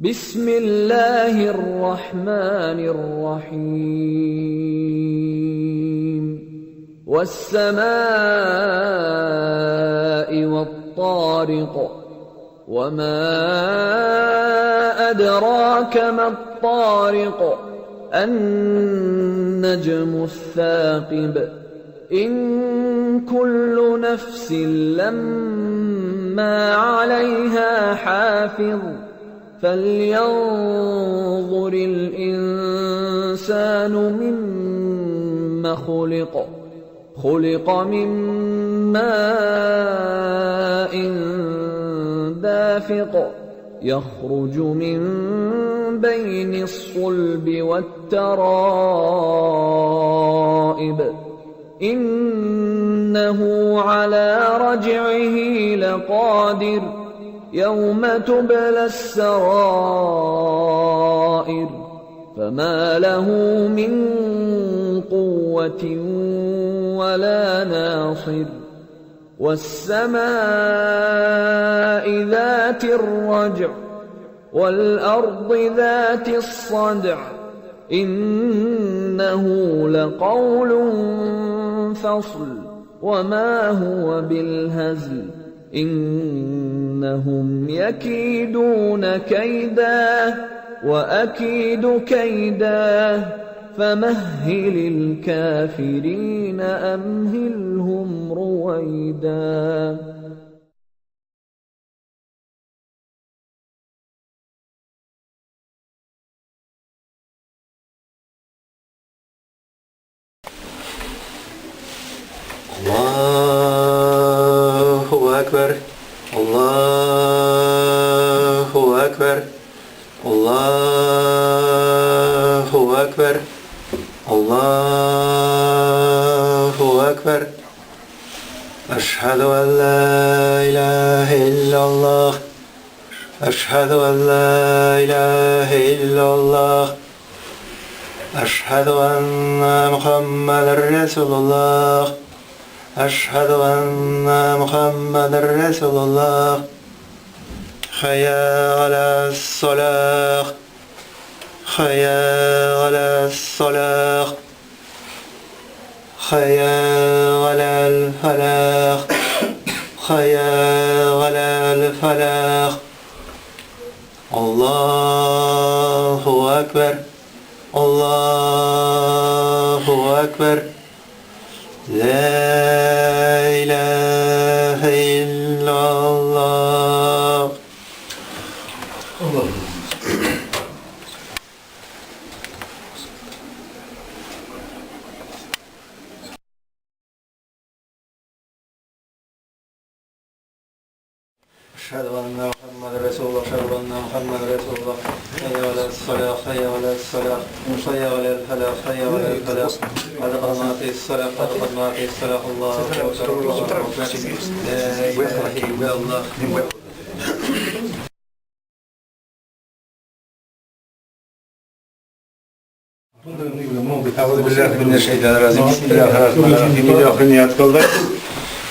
بسم الله الرحمن الرحيم والسماء والطارق وما أدراك ما الطارق النجم الثاقب إن كل نفس لما عليها حافظ فلينظر الإنسان مما خلق من ماء دافق يخرج من بين الصلب والترائب إنه على رجعه لقادر يوم تبلى السرائر فما له من قوة ولا ناصر والسماء ذات الرجع والأرض ذات الصدع إنه لقول فصل وما هو بالهزل إنهم يكيدون كيدا وأكيد كيدا فمهل الكافرين أمهلهم رويدا الله أكبر الله أكبر الله أكبر الله أكبر أشهد أن لا إله إلا الله أشهد أن لا إله إلا الله أشهد أن محمدا رسول الله أشهد أن محمدا رسول الله حي على الصلاة حي على الصلاة حي على الفلاح حي على الفلاح الله أكبر الله أكبر لا إله إلا الله أشهد أن محمدا رسول الله أشهد أن محمدا رسول الله حي على الصلاة حي على الصلاة حي على الفلاح حي على الفلاح قد قامت الصلاة قد قامت الصلاة الله أكبر الله أكبر لا إله إلا الله أعوذ بالله من الشيطان الرجيم بسم الله الرحمن الرحيم İlahi niyet kıldık.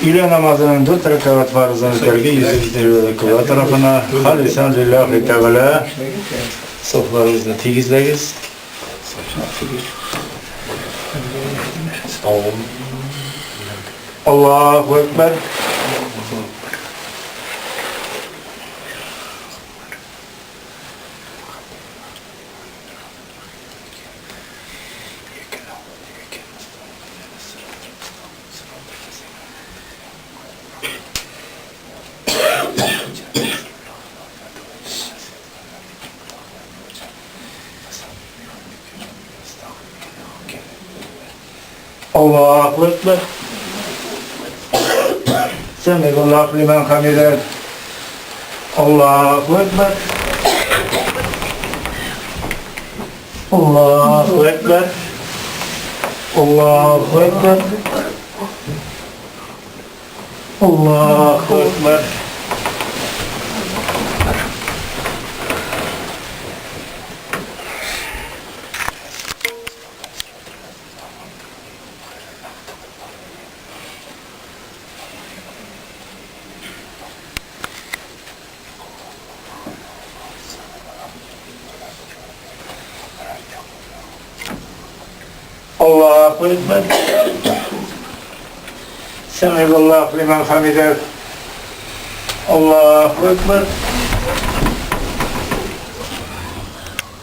İle namazının 4 rekat farzını terki yüzü kıbla tarafına halisan lillahi teala soflarımızda tegizleyiz. Allahu Ekber. Allahu Ekber. Semihullahu limen hamide. Allahu Ekber. Allahu Ekber. Allahu Ekber. Allahu Ekber. Allahu Ekber. Semi'allahu limen hamidah. Allahu Ekber.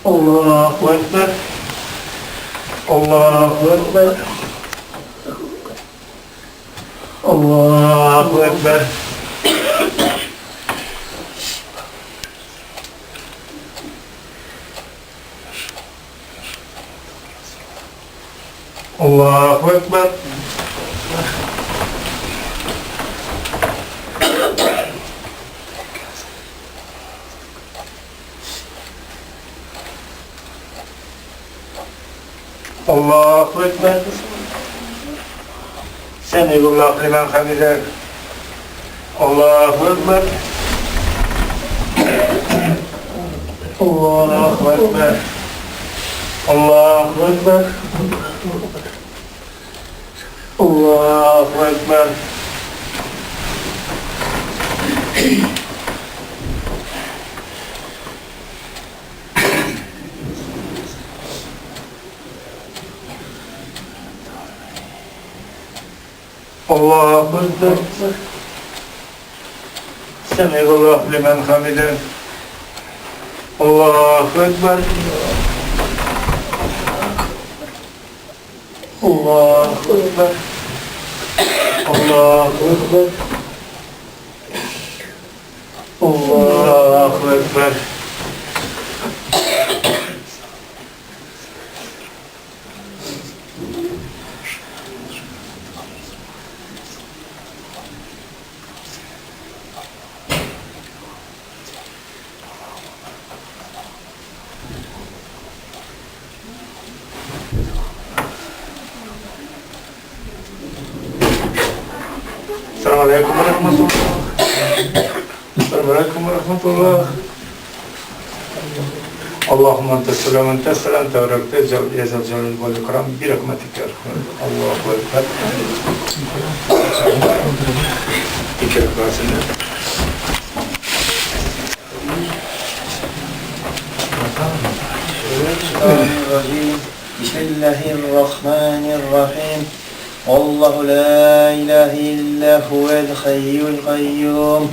Allahu Ekber. Allahu Ekber. Allahu Ekber. Allahu Ekber. Allahu Ekber. Semi'allahu limen hamidah. Allahu Ekber. Allahu Ekber. Allahu Ekber. Allahu Ekber. Allahu Ekber. Semi'allahu limen hamidah. Allahu Ekber. Allahu Ekber. Allahu Ekber. Allahu Ekber. Assalamualaikum warahmatullahi wabarakatuh. Assalamualaikum warahmatullahi wabarakatuh. Allahumma anta salam anta salam tabarakta ya zal jalali wal ikram bi rahmatika. Allahu Ekber. İki rakasını. Bismillahirrahmanirrahim. Allahu la ilahe illa huvel hayyul kayyum.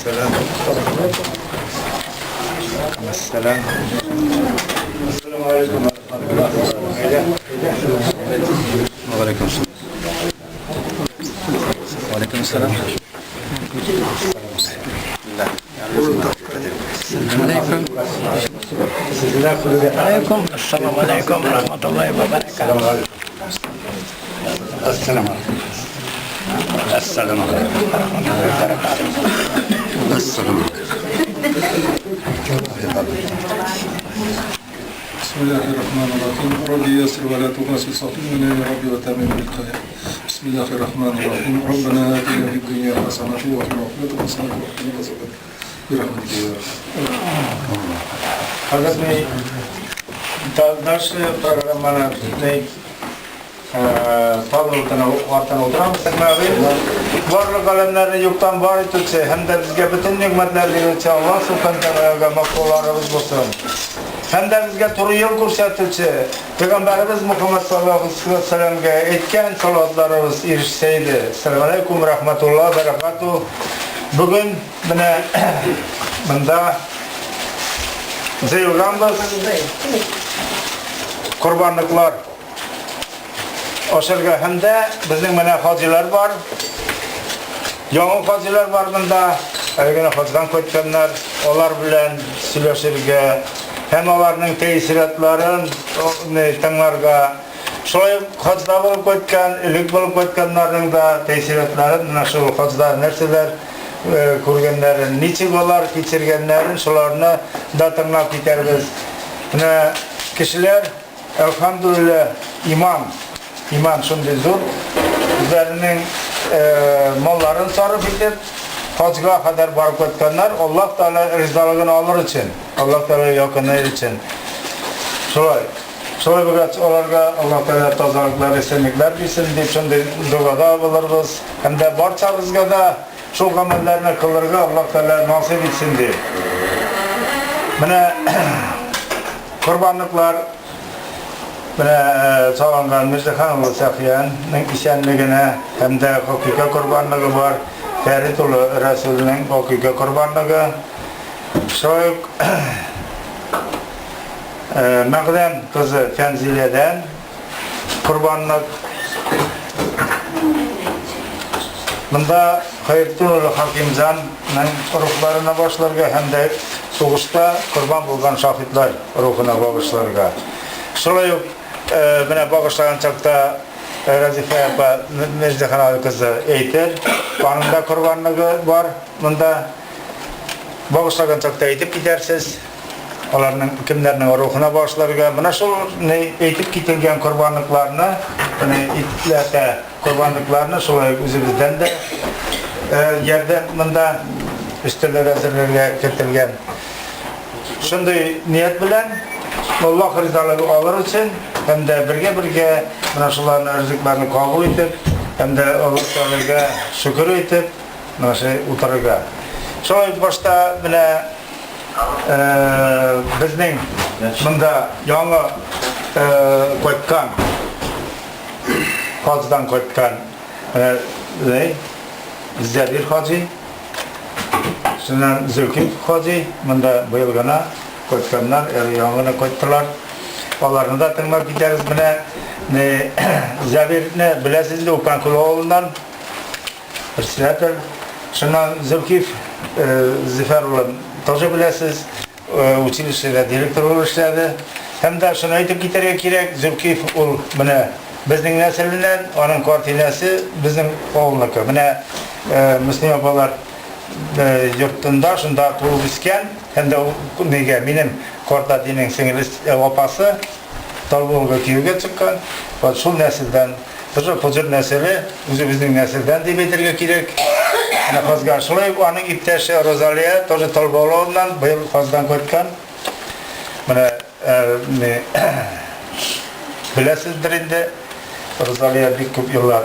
Waalaikumsalam. Waalaikumsalam. Assalamualaikum warahmatullahi wabarakatuh. Waalaikumsalam. Waalaikumsalam. Assalamualaikum warahmatullahi wabarakatuh. Assalamualaikum. Assalamualaikum warahmatullahi wabarakatuh. Assalamualaikum. Bismillahirrahmanirrahim. Rabbi yassir ve la tu'assir satina ya Rabbi ve tamim bil khayr. Bismillahirrahmanirrahim. Rabbana atina fid dunya hasenatan ve fil akhirati hasenatan ve qina azaban. Bir rahmetika ya Rabbi. Hazrat Bey, ders programına vatan oturamız. Varlık alemlerini yoktan var ettikçe hem de bizge bütün nimetler verilse Allah subhanahu teala'ya makrularımız olsun. Hem de bizge turu yol ko'rsatilse Peygamberimiz Muhammed sallallahu aleyhi ve sellem'e etken salatlarımız erişseydi. Selamünaleyküm ve rahmetullahi ve berekatuhu. Bugün bunda zeyulganımız kurbanlıklar. Oşarga hem de bizim hacılar var. Яңа хаҗилар бар монда. Әгәр хаҗдан көткәннәр, алар белән сөйләшергә, һәм аларның тәэсиратларын тыңларга. Шулай хаҗда булып көткән, элек булып көткәннәрнең дә тәэсиратларын, менә шул хаҗда нәрсәләр күргәннәрен, ничек алар кичергәннәрен, шуларны да тыңлап китәрбез. Менә кешеләр, әлхәмдүлилләһ, иман шундый зур, үзләренең малларын сарыф итеп, хаҗга кадәр барып көткәннәр, Аллаһ Тәгалә ризалыгын алыр өчен, Аллаһ Тәгалә якынлык өчен. Шулай булгач, аларга Аллаһ Тәгалә тазалыклар, исәнлекләр бирсен дип шундый дугада булырбыз. Һәм дә барчабызга да шул гамәлләрне кылырга Аллаһ Тәгалә насыйп итсен дип. Менә Корбанlıklar sağlanğan Mirzaxan ulu Safiyanın isənligine hem de hakika kurbanlığı var. Ferit ulu Resulünün hakika kurbanlığı. Şoyuk Məqdəm kızı Fənzilədən kurbanlık. Bunda Xayrəttin ulu Hakimcanın ruhlarına başlarga hem de soğuşta kurban bulgan şahitler ruhuna bağışlarga. Şolay bana bağışlayan çakta Razife apa Mirzaxan kızı eytir. Kanında kurbanlığı var. Bunda bağışlayan çakta eytip gidersiz. Onların kimlerinin ruhuna bağışlarga. Buna şol eytip gitilgen kurbanlıklarını, itlete kurbanlıklarını şolay üzümüzden de yerden bunda üstüler hazırlarga ketilgen. Şunday niyet bilen Allah rizalığı alır için hem de birge mana şuların rızıklarını kabul etip hem de Allah Teala'ga şükür etip mana şey utarıga. Şöyle başta bile bizning bunda yangi qo'ygan hojidan qo'ygan Zabir hoji shundan Zulkif hoji bunda bu yilgina qo'yganlar yangini qo'ydilar. Onlarni da tinglab ketamiz. Buni Zabirni bilasizmi, Upankul o'g'lidan birsidir. Shundan Zulkif Zifarullah тоже bilasiz, училищеда direktor bo'lib ishladi. Hamda shuni aytib ketarga kerak, Zulkif ul buni bizning nasldan, uning kortinasi bizning o'g'ilniki. Buni Muslim opalar yurtida shunda tug'ilib o'sgan, hamda nega mening kortatining singli opasi Tolbonga kuyovga chiqqan va shu nasldan, hujur nasli o'zi bizning nasldan deb aytishga kerak. Nafazgar şulay onun iptaşı Rozaliya тоже Tolbolovdan bu yıl fazdan koykan. Bana bilasizdir indi. Rozaliya bir köp yıllar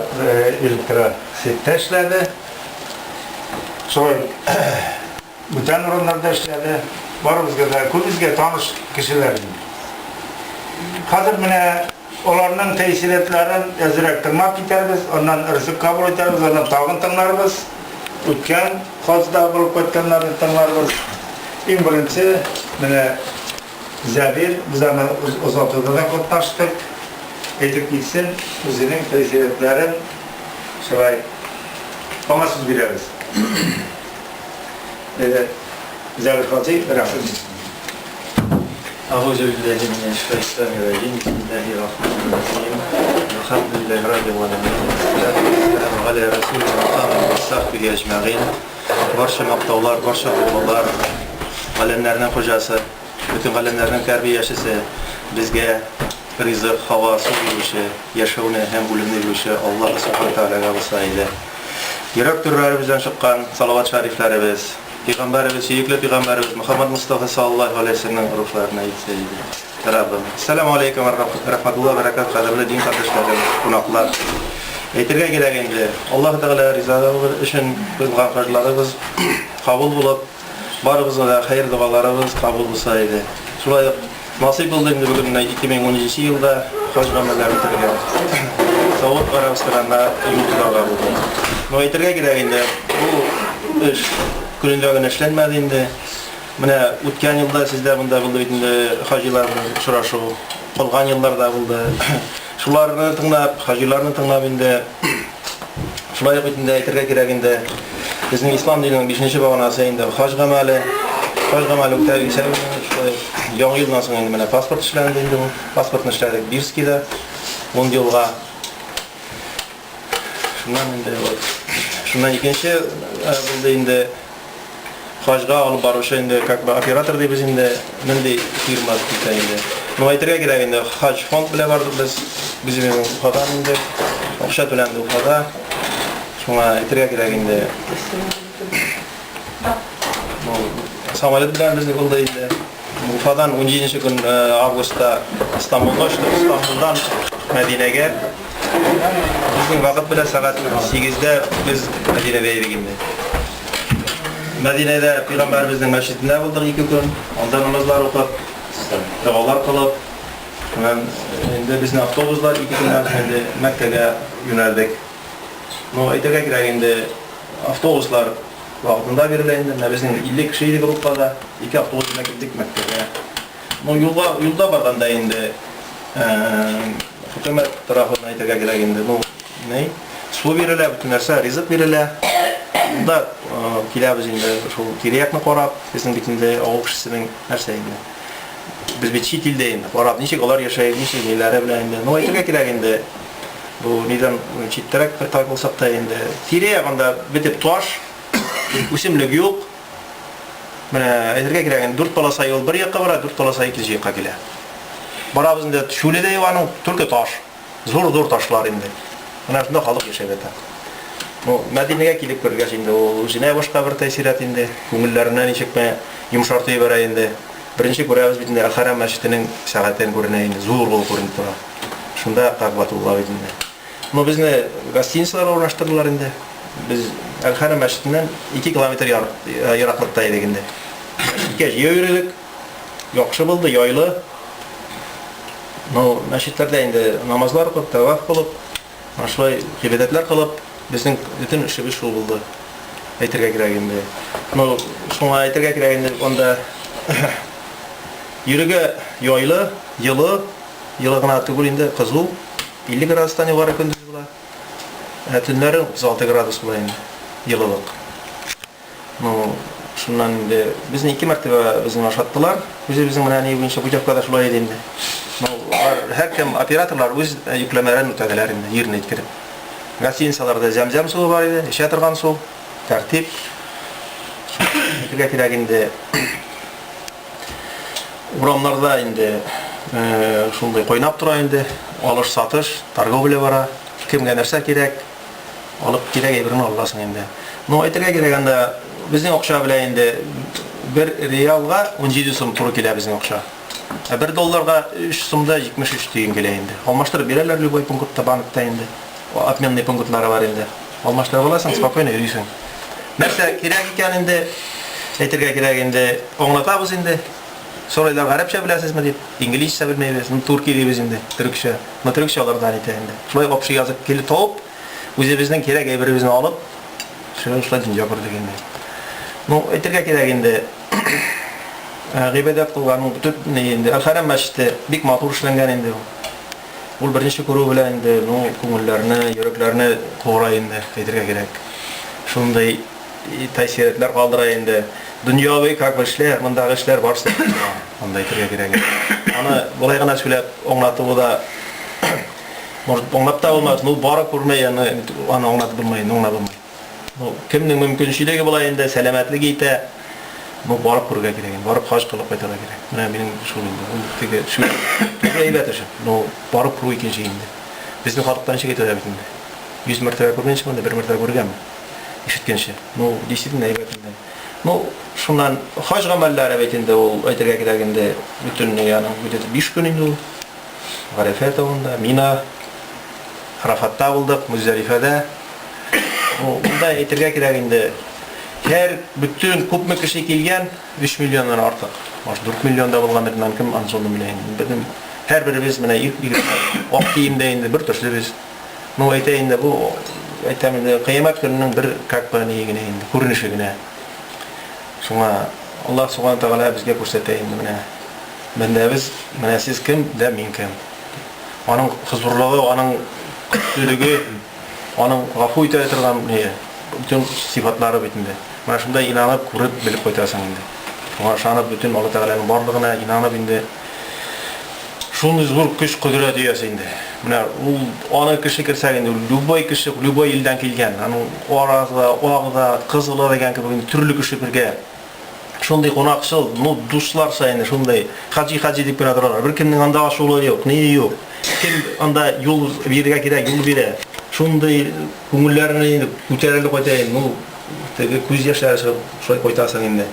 elektrisitte işledi. Şulay bütün oranlarda işledi. Barımızga da kuzga tanış kişiler. Hazır bana onların tesiratlarini azırak tınlap gitarız, ondan rızık kabul ederiz, ondan tağın tınlarız. O'tgan hozda bo'lib o'tganlarni tanglarimiz. Eng birinchi mana Zabir bizlarni o'zotida qatnashdik. Aytib ketsin, o'zining tafsilotlarini shulay so'z beramiz. Zabir hoji rahmat. أعوذ بالله من الشيطان الرجيم بسم الله الرحمن الرحيم الحمد لله رب العالمين والصلاة والسلام على رسول الله وصحبه أجمعين barcha maqtovlar, barcha ulug'lar, qalamlarning xo'jasi, butun qalamlarning tarbiyachisi bizga rizq, havo, suv berishi, yashovni ham o'limni berishi Alloh subhanahu va taologa vasiyda. Yurak turlarimizdan chiqqan salovat shariflarimiz Peygamberimiz, suyukli Peygamberimiz Muhammed Mustafa sallallahu aleyhi ve sellem ruhlarına yetseydi. Rabbim. Esselamu aleyküm ve rahmetullah ve berekat kademli din kardeşlerim, konaklar. Etirge gereğinde Allah Teala rizalığı için kılgan hacılarımız kabul bulup, barımızın da hayır dualarımız kabul bulsaydı. Şulay nasip olduğunda bugün 2012 yılda hacı gameler bitirgen. Saud Arabistan'da yurtlarda buldu. Etirge gereğinde bu iş gününde işlenmediğinde, mana o'tgan yılda sizler bunda buldu bitinde hacılarning uchrashuv, qolgan yıllarda buldu. Shularni tinglab, hacılarni tinglab indi. Shulay bitinde aytirga kerakinde Bizning islom dinining 5-bag'onasi endi haj gamali. Haj gamali o'taysa, yangi yildan so'ng endi mana pasport ishlandi endi bu. Pasportni ishladik Birskida 10 yilga. Shundan ikkinchi bo'ldi endi hajga olib boruvchi endi как бы operator deb biz endi bunday firma endi. Nima aytishga kerak endi haj fond bilan bordik biz. Bizning xabar endi o'xshatulandi u xabar. Shunga aytishga kerak endi. Samolyot bilan bizni bo'ldi endi. Urfadan 17-kun avgustda Istanbulga chiqdik. Istanbuldan Madinaga. Bizning vaqt bilan soat 8da biz Madinada edik endi. Madinada Payg'ambarimizning masjidida bo'ldik 2 kun. Onda namozlar o'qib, duolar qilib, endi bizni avtobuslar 2 kundan so'ng endi Makkaga yo'naldik. Bu aytishga kerak endi avtobuslar vaqtida berildi. Bizning 50 kishilik gruppada 2 avtobusga ketdik Makkaga. Bu yo'lda borganda endi hukumat tarafından aytishga kerak endi bu ne? Suv beriladi, butun narsa rizq beriladi. Bunda kelamiz endi shu kerakni qarab, bizning bitinde o'q kishisining narsa endi. Biz bir chet elda endi qarab, nechagalar yashaydi, nechalari bilan endi. Nima aytishga kerak endi bu nidan chetrak bir toy bo'lsak da endi tirayaganda bitib tosh, o'simlik yo'q. Mana aytishga kerak endi 4 polasa yo'l bir yoqqa boradi, 4 polasa ikkinchi yoqqa keladi. Barabız endi Shulida ayvoni turki tosh, zo'r toshlar endi. Mana shunda xalq yashaydi. Bu Madinaga kelib ko'rgach endi u o'zine boshqa bir ta'sirat endi ko'ngillaridan nechakma yumshartib beradi endi. Birinchi ko'ramiz bitinde Al-Haram masjidining saatdan ko'rinadi, zo'r bo'lib ko'rinib turadi. Shunda taqvatulloh endi. Bu bizni gostinitsalar o'rnashtirdilar endi. Biz Al-Haram masjididan 2 kilometr yiroqlikda edik endi. Kecha yurdik. Yaxshi bo'ldi, yoyli. Masjidlarda endi namozlar o'qib, tavaf qilib, shulay ibodatlar qilib, bizning butun ishimiz shu bo'ldi. Aytishga kerak endi. Shunga aytishga kerak endi onda yuriga yoyli, yilg'ina tugul endi qizil 50 gradusdan yuqori kunduz bo'ladi. Tunlari 36 gradus bo'ladi endi. Yilliq. Shundan endi bizni 2 martaba bizni boshlatdilar. Bizning mana ne bo'yicha hujjatlarda shulay edi endi. Her kim operatorlar o'z yüklemelerini ötediler endi yerine yetkirib. Gostinitsalarda zamzam suvi bor edi, isha turgan suv, tartib. Kerak endi uramlarda endi shunday qo'ynab turadi endi, olish sotish, торговля bora, kimga narsa kerak, olib kerak birini olasan endi. No aytishga kerak endi bizning o'qsha bilan endi 1 realga 17 so'm turib keladi bizning o'qsha. $1 3 so'mda 73 tiyin keladi endi. Almashtirib berarlar любой punktda bankda endi. Обменный punktlari bor endi. Almashtirib olasan, spokойно yuriysan. Narsa kerak ekan endi aytishga kerak endi o'nglatamiz endi. So'raylar arabcha bilasizmi deb, inglizcha bilmaysiz, turkiy deb endi, turkcha. Men turkchalardan aytay endi. Shulay o'qishga yozib kelib topib, o'zimizning kerak birimizni olib, shunday dunyo qurdik endi. No, aytishga kerak endi g'ibodat qilgan butun endi Al-Haram masjidi bek motor ishlangan endi. Bu birinchi ko'ruv bilan endi ko'ngillarni, yuraklarni to'g'ray endi aytishga kerak. Shunday ta'sirotlar qoldiradi endi. Dunyoviy ishlar, bundagi ishlar borsa, bunday aytishga kerak. Ana bo'laygina so'lab o'nglatib o'da o'nglab ta olmaz, nu borib ko'rmay, ana o'nglatib bilmaydi, o'nglab bilmaydi. Bu kimning mumkinchiligi bo'la endi salomatligi ita bu borib ko'rga kerak, borib haj qilib qaytara kerak. Mana mening shu endi shu g'aybat o'sha. No borib ko'rib ikkinchi endi. Bizning xalqdan chiqib ketadi endi. 100 marta ko'rgancha, bunda 1 marta ko'rganman. Eshitgancha. No, действительно g'aybat endi. No, shundan haj amallari aytindi, u aytishga kerak endi butun ya'ni 5 kun endi Arafat o'nda, Mina, Arafatda bo'ldik, Muzdalifada. Unda aytishga kerak endi her bütün ko'pmi kishi kelgan 3 milliondan ortiq. Bosh 4 millionda bo'lganlardan kim ansonini bilaydi. Bizim her birimiz mana oq kiyimda endi bir turli biz. No aytay endi bu aytam endi qiyomat kunining bir kakpanigina endi ko'rinishigina. Shunga Alloh subhanahu va taolo bizga ko'rsatay endi mana. Bunda biz mana siz kim da men kim. Onun huzurluğu, onun kutluluğu, onun g'afur etib turgan bütün sıfatları bütünde. Mana şunda inanıp, görüp, bilip koytasan indi. Şuna şanıp bütün Allah Teala'nın barlığına inanıp indi. Şunu zor güç kudret iyesi indi. Mana ona kişi kirse indi, любой kişi, любой ilden kelgen, аны Orazda, Oğda, Kızıl'a degan gibi türlü kişi birge. Şunday konakçıl, duşlar sayında şunday hacı dip bana durarlar. Bir kimning anda aşılı yok, neyi yok. Kim anda yol birge kirek, yol bire. Şunday көңүлләрне күтәрелеп кайтайын. Теге күз яшьләре шулай кайтасың инде.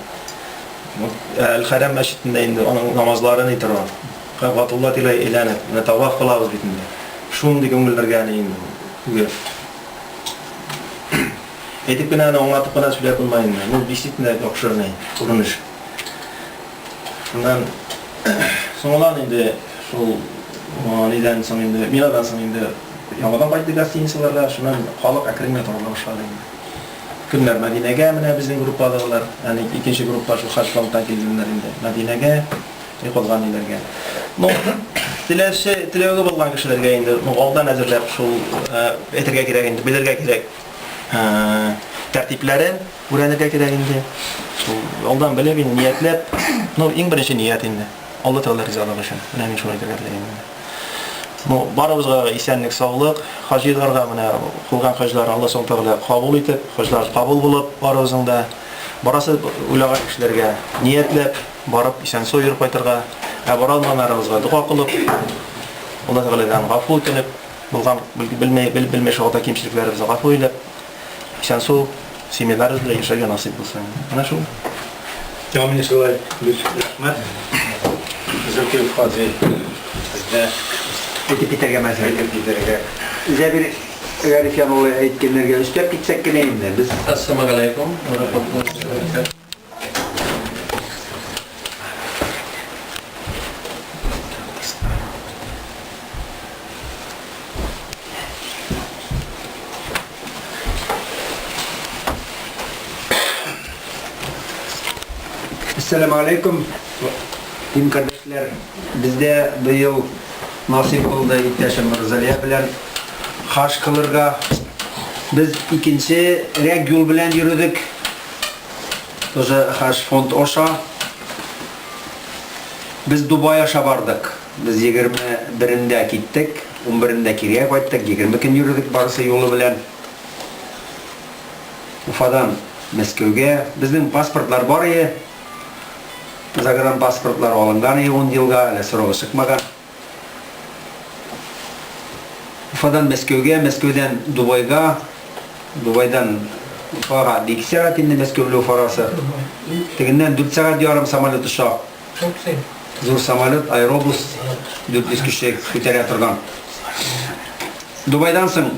Әл-Харам мәчетендә инде аның намазларын итәргә. Кабатулла тилә иләнеп, менә таваф кылабыз бит инде. Шундый көңүлләргә инде. Әйтеп кенә аңлатып кына сөйләп булмай инде. Бу действительно яхшырный күренеш. Шуннан соңлан инде шул нидән соң инде, минадан соң инде яңадан кайтты гостиницаларга, шуннан халык әкренләп тарала башлады. Көннәр Мәдинәгә менә безнең группадагылар, ягъни икенче группа шул хаҗ пландан килгәннәр инде. Мәдинәгә калган иләргә. Теләге булган кешеләргә инде алдан әзерләп шул әйтергә кирәк инде, белергә кирәк. Тәртипләрен күрәнергә кирәк инде. Шул алдан белеп инде ниятләп, иң беренче ният инде. Алла Тәгалә ризалыгы өчен. Менә мин шуны әйтергә теләйм. Барыбызга исәнлек, саулык, хаҗиларга менә кылган хаҗлар Алла Субханаһу Тәгалә кабул итеп, хаҗлар кабул булып, барыбызның да барасы уйлаган кешеләргә ниятләп барып исән сойыр кайтырга, бара алмаганнарыбызга дуа кылып, Алла Тәгаләдән гафу үтенеп, булган белмәй шулай кимчелекләребезне гафу итеп, исән сау семьяларыбыз белән яшәргә насыйп булсын. Менә шул. Камил шулай рәхмәт. Зөкер хаҗи. Питерге мәсәле питерге. Зәбир Гарифян улы әйткәннәргә өстәп китсәк кенә инде. Без Ассаламу алейкум ва рахматуллаһи ва баракатуһ. Ассаламу алейкум. Дин кардәшләр, бездә быел насыйп булды иптәшем Мирзалия белән хаж кылырга. Без икенче рәк юл белән йөрдек. Тоже хаж фонд аша. Без Дубай аша бардык. Без 21-дә киттек, 11-дә кирегә кайттык, 20 көн йөрдек барысы юлы белән. Уфадан Мәскәүгә. Безнең паспортлар бар иде. Загран паспортлар алынган 10 елга, әле сорогы чыкмаган. Уфадан Мәскәүгә, Мәскәүдән Дубайга, Дубайдан Уфага 2 сәгать инде Мәскәүле Уфарасы. Тегеннән 4 сәгать ярым самолет оша. Зур самолет, аэробус 400 кеше күтәрә торган. Дубайдан соң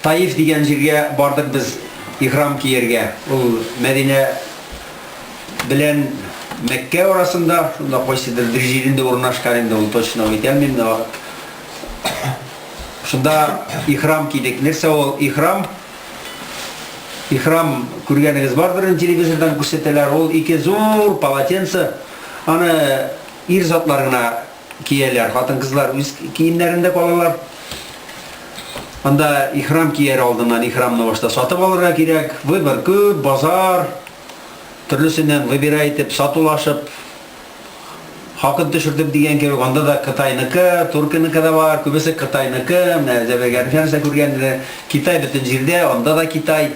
Таиф дигән җиргә бардык без ихрам киергә. Ул Мәдинә белән Мәккә арасында, шунда кайсыдыр бер җирендә урнашкан инде, ул точно әйтәлмим. Шунда ихрам кидек. Нәрсә ул ихрам? Ихрам күргәнегез бардыр, телевизордан күрсәтәләр. Ул ике зур полотенце, аны ир затларына кияләр, хатын-кызлар үз киемнәрендә калалар. Анда ихрам кияр алдыннан ихрамны башта сатып алырга кирәк. Выбор күп, базар, төрлесеннән выбирай итеп сатулашып, хакын төшердеп дигән кебек, анда да Кытайныкы, Туркиныкы да бар, күбесе Кытайныкы, менә Зәбәгәр фәнсә күргәндә Китай бөтен җирдә, анда да Китай.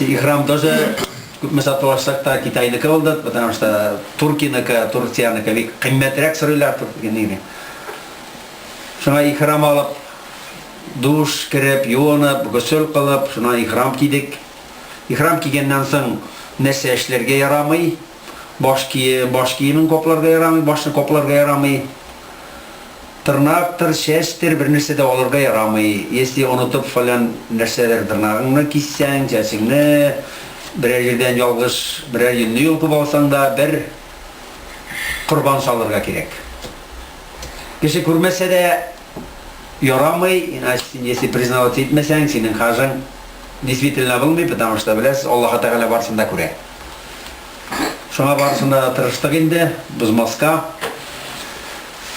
Ихрам тоже күпме сатулашсак та Китайныкы булды, потому что Туркиныкы, Турцияныкы бик кыйммәтрәк сорыйлар Туркиныкы. Шуңа ихрам алып, душ кереп, юынып, гөсел кылып, шуңа ихрам кидек. Ихрам кигәннән соң нәрсә эшләргә ярамый? Баш киемен копларга ярамый, башны копларга ярамый. Тырнактыр, чәчтер, бер нәрсә дә алырга ярамый. Если онытып фалан нәрсәләр тырнагыңны киссәң, чәчеңне, берәр җирдән ялгыш, берәр юнны юлкып алсаң да, бер корбан салырга кирәк. Кеше күрмәсә дә ярамый, если признавать итмәсәң, синең хажың действительно булмый, потому что беләс, Аллаһ Тәгалә барсында күрә. Шуңа барсында тырыштык инде, бузмаска.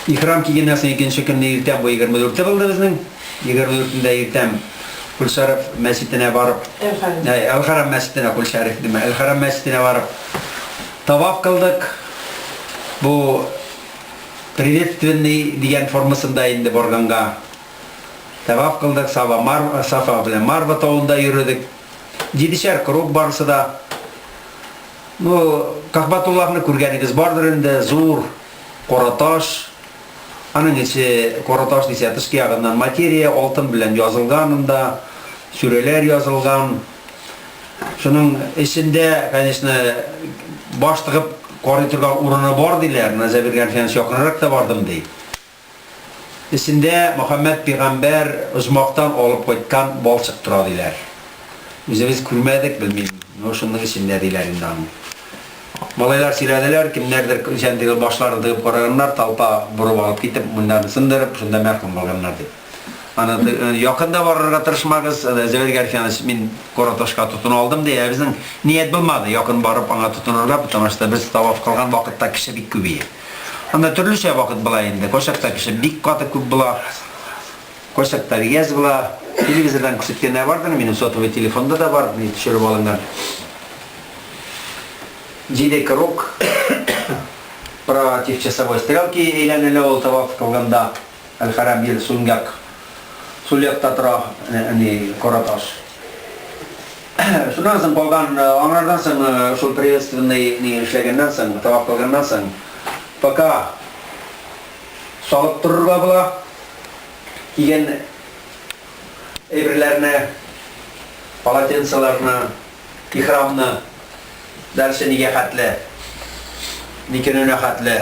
Ихрам кигәннән соң икенче көнне иртән бу 24 булды безнең. 24-дә иртән Kulşarif mescidine varıp, El-Haram mescidine, Kulşarif değil mi? El-Haram mescidine varıp tavaf kıldık. Bu приветственный деген formasında indi borganga. Tavaf kıldık, Safa bilen Marva tağında yürüdük. 7'şer kruг barısı da. Kahbatullah'ını көргеніңіз бардыр енді, зур, Qorataş. Анын içi Qorataş dese тышкы ягынан материя, алтын bilen yazılganında, süreler yazılgan. Şunun içinde, конечно, başlıqıp koruy turgan urunu бар diler. Nazabir Gerfiyans yakınarak da vardım deyip. İçinde Muhammed Peygamber uzmaktan olup koytkan balçık tura diler. Biz külmedik bilmeyim. Şunun içinde diler indan. Malaylar siladiler, kimlerdir kendini başlarını koranlar, talpa burup alıp gitip bunları sındırıp, şunda merhum olganlar deyip. Yakında varırga tırışmağız, Zabir Gerfiyans, men Qorataşqa tutun aldım diye, bizden niyet bilmedi, yakın barıp ana tutunurga, потому biz tavaf kılgan vakitta kişi bik kübeye. Anda türlüçe vakit bula indi, koşakta kişi bik katı küp bula, koşakta gez bula, televizordan küsütkenler vardır, benim sotu telefonda da var, düşürüp alınlar. Жиде круг против часовой стрелки эйләнеле ул таваф кылганда Al-Haram ел сунгак сулякта тора Qorataş. Шундан соң калган аңардан соң шул приветственный эшләгәннән соң таваф кылганнан соң пока салып торырга була кигән әйберләрне, полотенцаларны, ихрамны Dersi xatli, nikününe xatli.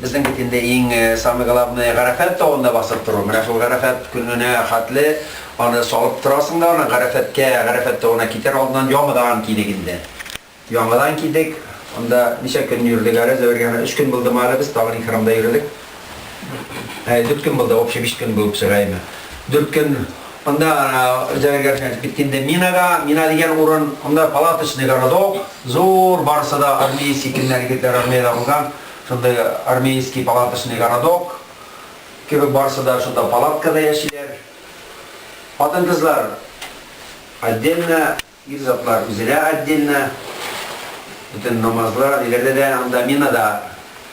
Bizden gittiğinde en samıqalabını Qarafat tağında basıp durur. Mına şol Qarafat gününe xatli, onu salıp turasın da, onu Qarafat tağına kiter aldığından yamadan kiydiginde. Yamadan kiydik, onda neçe gün yürüdük ara, zövergene 3 gün buldu mağla biz tağın ikramda yürüdük. 4 gün buldu, opşa 5 gün bulup sırayımı. 4 gün Onda Zabir Gerfiyans bitkinde Mina degen urun, onda palatışını garadok, zor barsa da armeyski kimler gitler armeyada olgan, şunda armeyski palatışını garadok, kebek barsa da şunda palatkada yaşaylar. Атын kızlar отдельно, irzatlar üzere отдельно, bütün namazlar ileride de onda Mina'da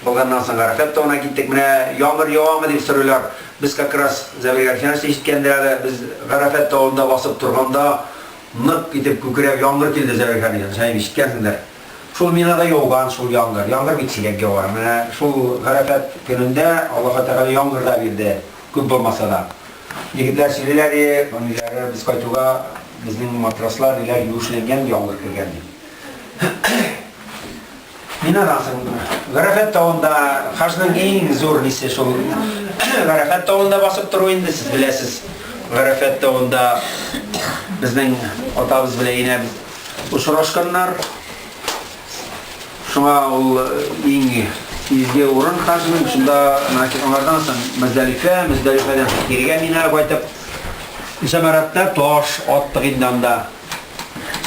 болганнан соң Qarafat tağına gittik, mine yağmur yağamı deyip soruyorlar. Biz как раз Zabir Gerfiyans işitkenler, biz Qarafat tağında basıp turganda nık gidip kükrep yağmur keldi Zabir Gerfiyans, sen işitkensinler. Şol Mina'da yağgan, şol yağmur bitsilek yağar. Mine şol Qarafat gününde Allah Teala yağmur da bildi, küp olmasa da. Yigitler şirileri, biz kaytuğa, bizning matraslar iler yuşlengen yağmur kirgen. Mina'dan soň Qarafat tağında hajning en zor nisi şol Qarafat tağında basıp turup indi, siz bilesiz. Qarafat tağında bizning otabız bilen ine uçraşkanlar. Şuna ol en izge urun hajning, şunda onlardan soň Muzdalifeden kirgen Mina'ga qaytıp Jamaratda toş attık indanda.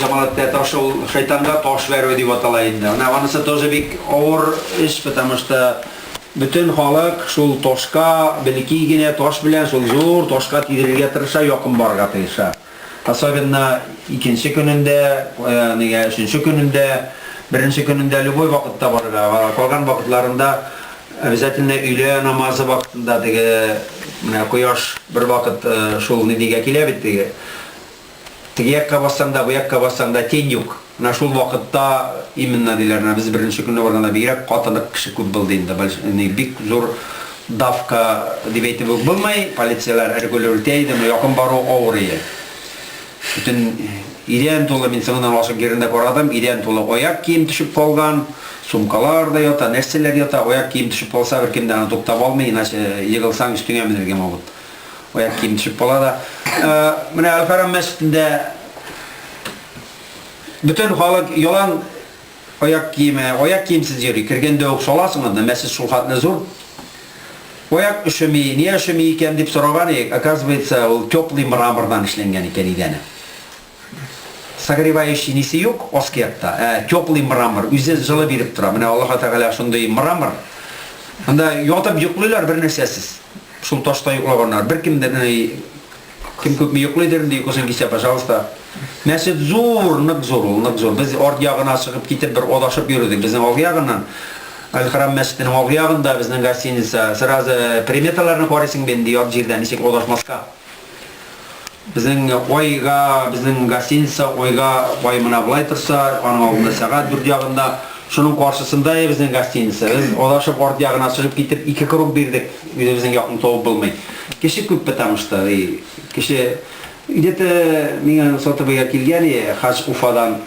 Jamaratda toş ol şeytanga toş verdi dip atalaydı. Anысы тоже бик ауыр iş, потому что bütün halk şol toşka belki toş bilen şol zor toşka tidirge tırışa, yakın barga tırışa. Особенно ikinci gününde, üçüncü gününde, birinci gününde любой vakıtta barga. Kalgan vakıtlarında обязательно öğle namazı vaktında koyaş bir vakit şol nidige kilebit. Tiyakka bassanda, bu yakka bassanda ten yok. Şol vakitta imенно dilerine biz birinci günde barganda birek katılık kişi küp buldu indi. Bik zor davka dibeti bulmay, polisiyalar regulariteydi, yakın baru ağrıya. Bütün İren tolu insanın aşık yerinde koradım, İren tolu oyak kiyim düşüp kalgan, sumkalar da yata, nesseler yata, oyak kiyim düşüp kalsa bir kimden tuktap almay, inaçe yığılsan üstüne minirgem olur. Oyak kiyim düşüp kalada. Mine Al-Haram mescidinde bütün halk yalan oyak kiyimsiz yürü, kirgende okşalasın onda, mescid şulhatına zor. Oyak üşümeyi, niye üşümeyi iken deyip soragan, оказывается, o teplый mramordan işlengen iken idene. Согревающий nesi yok, oskiyakta, teplый mramor, yüze жылы berip tura. Mine Allah Teala şunday mramor. Onda yatıp yıklılar bir nesesiz. Şul taşta yuklaganlar, bir kimden Ким көп мейоклайдыр ди косын кисе, пожалуйста. Мәсет зур, нык зур. Без арт ягына чыгып китеп бер одашып йөрдек. Безнең алгы ягыннан Аль-Харам мәчетенең алгы ягында безнең гостиница. Сразу приметаларны карыйсың бен ди ят җирдән ничек одашмаска. Безнең ойга, безнең гостиница ойга бай мына булай торса, аның алдында сәгать 4 ягында шуның каршысында безнең гостиница. Без одашып арт ягына чыгып китеп 2 круг бирдек. Үзебезнең якын табып булмый. Кеше күп потому что кеше где-то меня сотовый килгән хаж Уфадан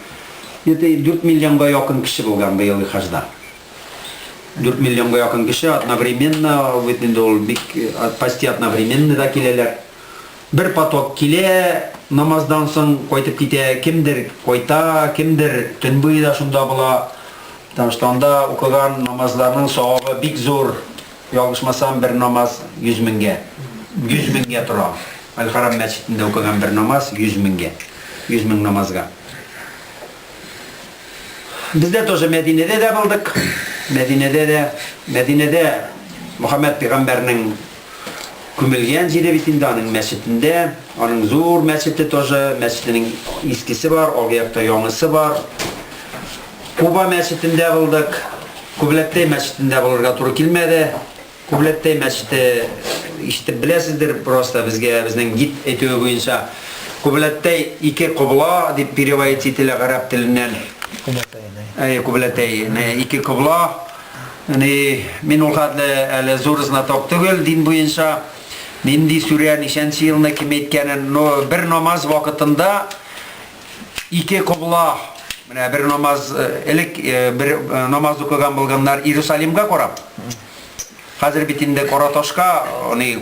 где-то 4 миллионга якын кеше булган быел хаҗда. 4 миллионга якын кеше одновременно почти одновременно да киләләр. Бер поток килә, намаздан соң кайтып китә, кимдер кайта, кимдер төн буе да шунда була. Потому что анда укыган намазларның савабы бик зур. Ялгышмасам бер намаз 100 меңгә. 100 меңгә тора. Аль-Харам мәчетендә укыган бер намаз 100 меңгә. 100 мең намазга. Бездә тоже Мәдинәдә дә булдык. Мәдинәдә Мөхәммәд пәйгамбәрнең күмелгән җире бит инде аның мәчетендә. Аның зур мәчете тоже, мәчетенең искесе бар, алгыякта яңысы бар. Куба мәчетендә булдык. Күбләттәй мәчетендә булырга туры килмәде. Күбләттәй мәчете ишетеп беләсездер, просто безнең гид әйтүе буенча Күбләттәй 2 кыбла дип переводить ителә гарәп теленнән. Күбләттәй 2 кыбла. Мин ул хәтле әле зур знаток түгел дин буенча. Нинди сүрә нишәнче елны кем әйткәнен, бер намаз вакытында 2 кыбла. Менә бер намаз элек бер намаз укыган булганнар Иерусалимга карап. Хәзер бит инде Караташка,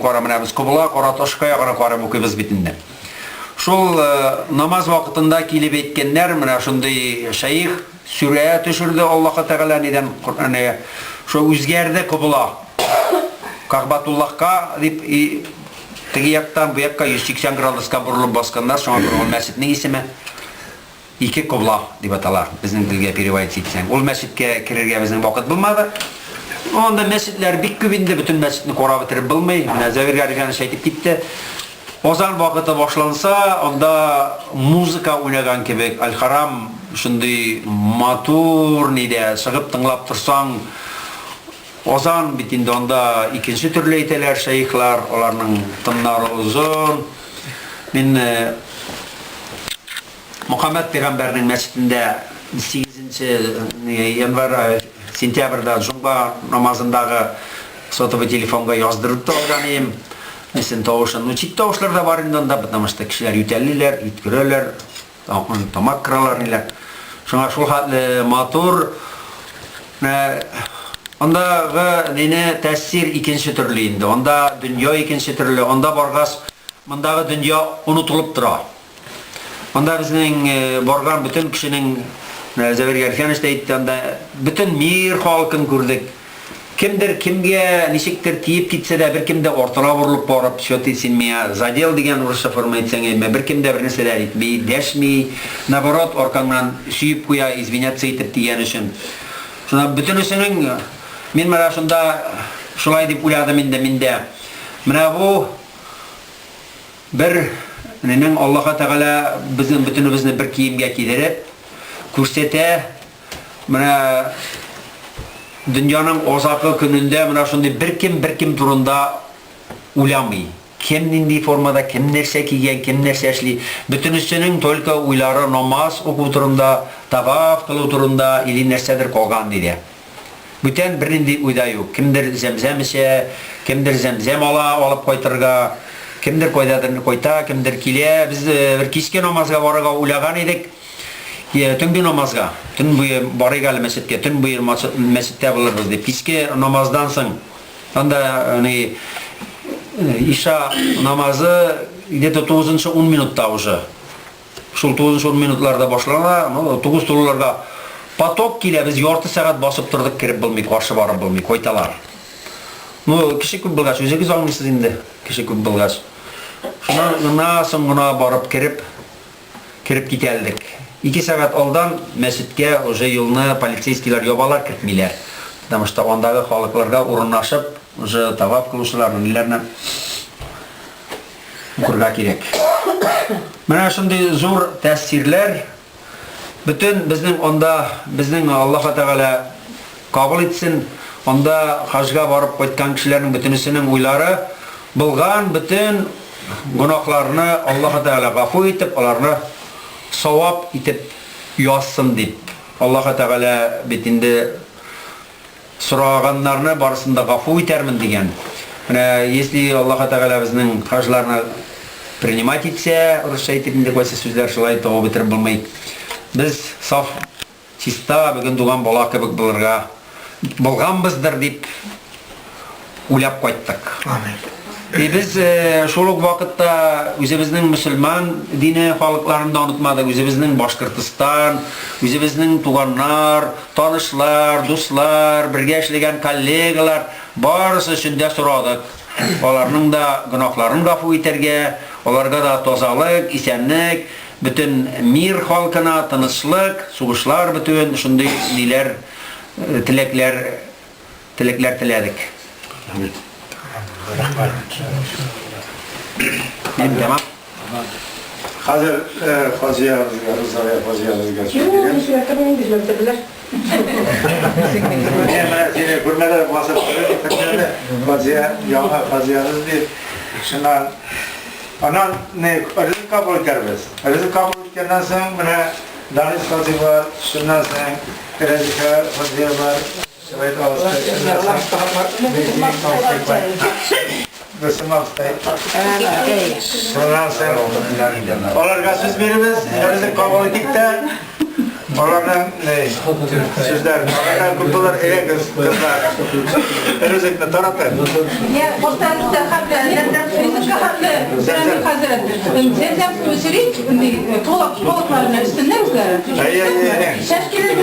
кара менә без кыбла Караташка ягына карап укыйбыз бит инде. Шул намаз вакытында килеп әйткәннәр, менә шундый шәйх сүрә төшерде Аллаһ Тәгалә нидән Кур'аны. Шул үзгәрде кыбла. Кәгъбатуллаһка дип теге яктан бу якка 180 градуска бурылып басканнар, шуңа күрә ул мәчетнең исеме 2 кыбла дип атала. Безнең телгә переводить итсәң. Ул мәчеткә керергә безнең вакыт булмады. Анда мәчетләр бик күп инде, бөтен мәчетне карап бетереп булмый. Менә Завирга дигән шәйтеп китте. Озан вакыты башланса, анда музыка уйнаган кебек, Аль-Харам шундый матур нидә чыгып тыңлап торсаң, озан бит инде анда икенче төрле әйтәләр шәйхлар, аларның тыннары узын. Мин Мөхәммәд пәйгамбәрнең мәчетендә 8 январь сентябрьдә җомга намазындагы сотовый телефонга яздырып торган идем. Месен тавышын, чит тавышлар да бар инде анда, потому что кешеләр ютәлләр, иткерәләр, тамак кыралар. Шуңа шул хәтле матур. Андагы нене тәэсир икенче төрле инде. Анда дөнья икенче төрле. Анда баргас, мондагы дөнья унутылып тора. Анда безнең барган бөтен кешенең Завирга әйтте, анда бөтен мир халкын күрдек. Кемдер кемгә ничектер тиеп китсә дә, бер кемдә ортына бурылып барып, "Что-то син меня задел" дигән урысча форма әйтсәң, бер кемдә бер нәрсәләр әйтми, дәшми, наоборот, аркаңнан сөйеп куя, извиняться итеп дигән өчен. Шуңа бөтенесенең мин менә шунда шулай дип уйладым инде миндә. Менә бу бер нинең Аллаһ Тәгалә безнең бөтенебезне бер киемгә кидереп күрсәтә. Менә дөньяның озакы көнендә менә шундый бер кем турында уйламый. Кем нинди формада, кем нәрсә кигән, кем нәрсә эшли. Бөтенесенең только уйлары намаз уку турында, таваф кылу турында или нәрсәдер калган диде. Бүтән бер нинди уйда юк. Кемдер зәмзәм эчә, кемдер зәмзәм алып кайтырга, кемдер кайдадыр кайта, кемдер килә. Без бер кичке намазга барырга уйлаган идек. Төнге намазга, төн буе барыйга мәчеткә, төн буе мәчеттә булырбыз дип. Кичке намаздан соң анда иша намазы где-то 9-10 минутта уже. Шул 9-10 минутларда башлана, 9 тулларга поток килә, без ярты сәгать басып тордык, кирип булмый, каршы барып булмый, кайталар. Кеше күп булгач, үзегез аңлыйсыз инде, кеше күп булгач. Шуңа соңгына барып кирип китәлдек. 2 сәгать алдан мәчеткә уже юлны полицейскийлар ябалар, кертмиләр. Потому что андагы халыкларга урынлашып, уже таваф кылучыларны ниләрне укырга кирәк. Менә шундый зур тәэсирләр bütün безнең анда безнең Аллаһ Тәгалә кабул итсен. Анда хаҗга барып кайткан кешеләрнең бөтенесенең уйлары булган bütün гөнаһларны Аллаһ Тәгалә гафу итеп, аларны савап итеп язсын дип. Аллаһ Тәгалә бит инде сораганнарны барысын да гафу итәрмен дигән. Менә если Аллаһ Тәгалә безнең хаҗларны принимать итсә, русча итеп инде кайсы сүзләр шулай тавып бетереп булмый. Без саф чиста бүген туган бала кебек булырга булганбыздыр дип уйлап кайттык. Biz шул ук вакытта үзебезнең мөселман дине халыкларын да онытмадык. Үзебезнең Башкортстан, үзебезнең туганнар, танышлар, дуслар, бергә эшләгән коллегалар барысы өчен дә сорадык. Аларның да гөнаһларын гафу итәргә, аларга да тазалык, исәнлек, bütün мир халкына тынычлык, сугышлар bütün шундый ниләр теләкләр теләдек. Амин. Tamam. Hazır faziyamızga, Rıza'ya faziyamızga söyleyeyim. Hemen seni kurmalar bahsettiler. Faziya, yaha faziyamız değil. Şundan, anan ne, arızı kabul edermez. Arızı kabul ettikten sonra bana daniş faziya var, şundan sonra arızı faziya var. Şöyle olsun. Bersama ustay. Şundan sonra olarga söz verimiz, arızı kabul ettikte olardan sözler, olardan kurtular kızlar, arızıkla taraftar. Ya, boşlarımızda Zemzem Süreyt, tolaklarına üstünden üzere. Şeşkileri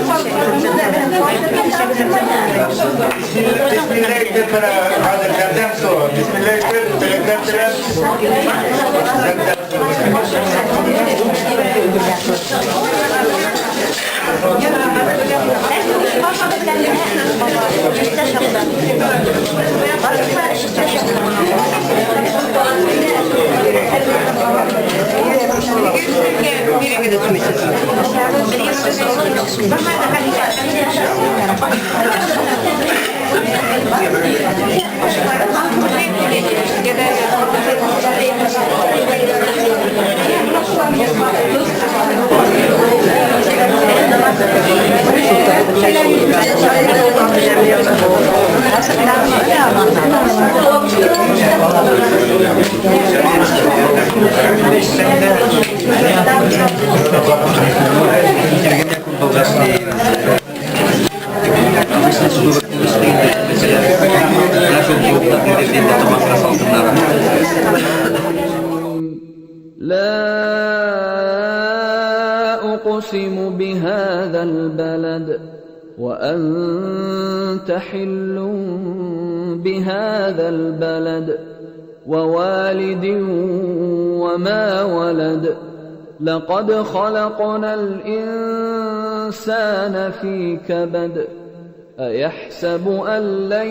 لا أقسم بهذا البلد وأنت حل بهذا البلد ووالد وما ولد لقد خلقنا الإنسان في كبد أيحسب أن لن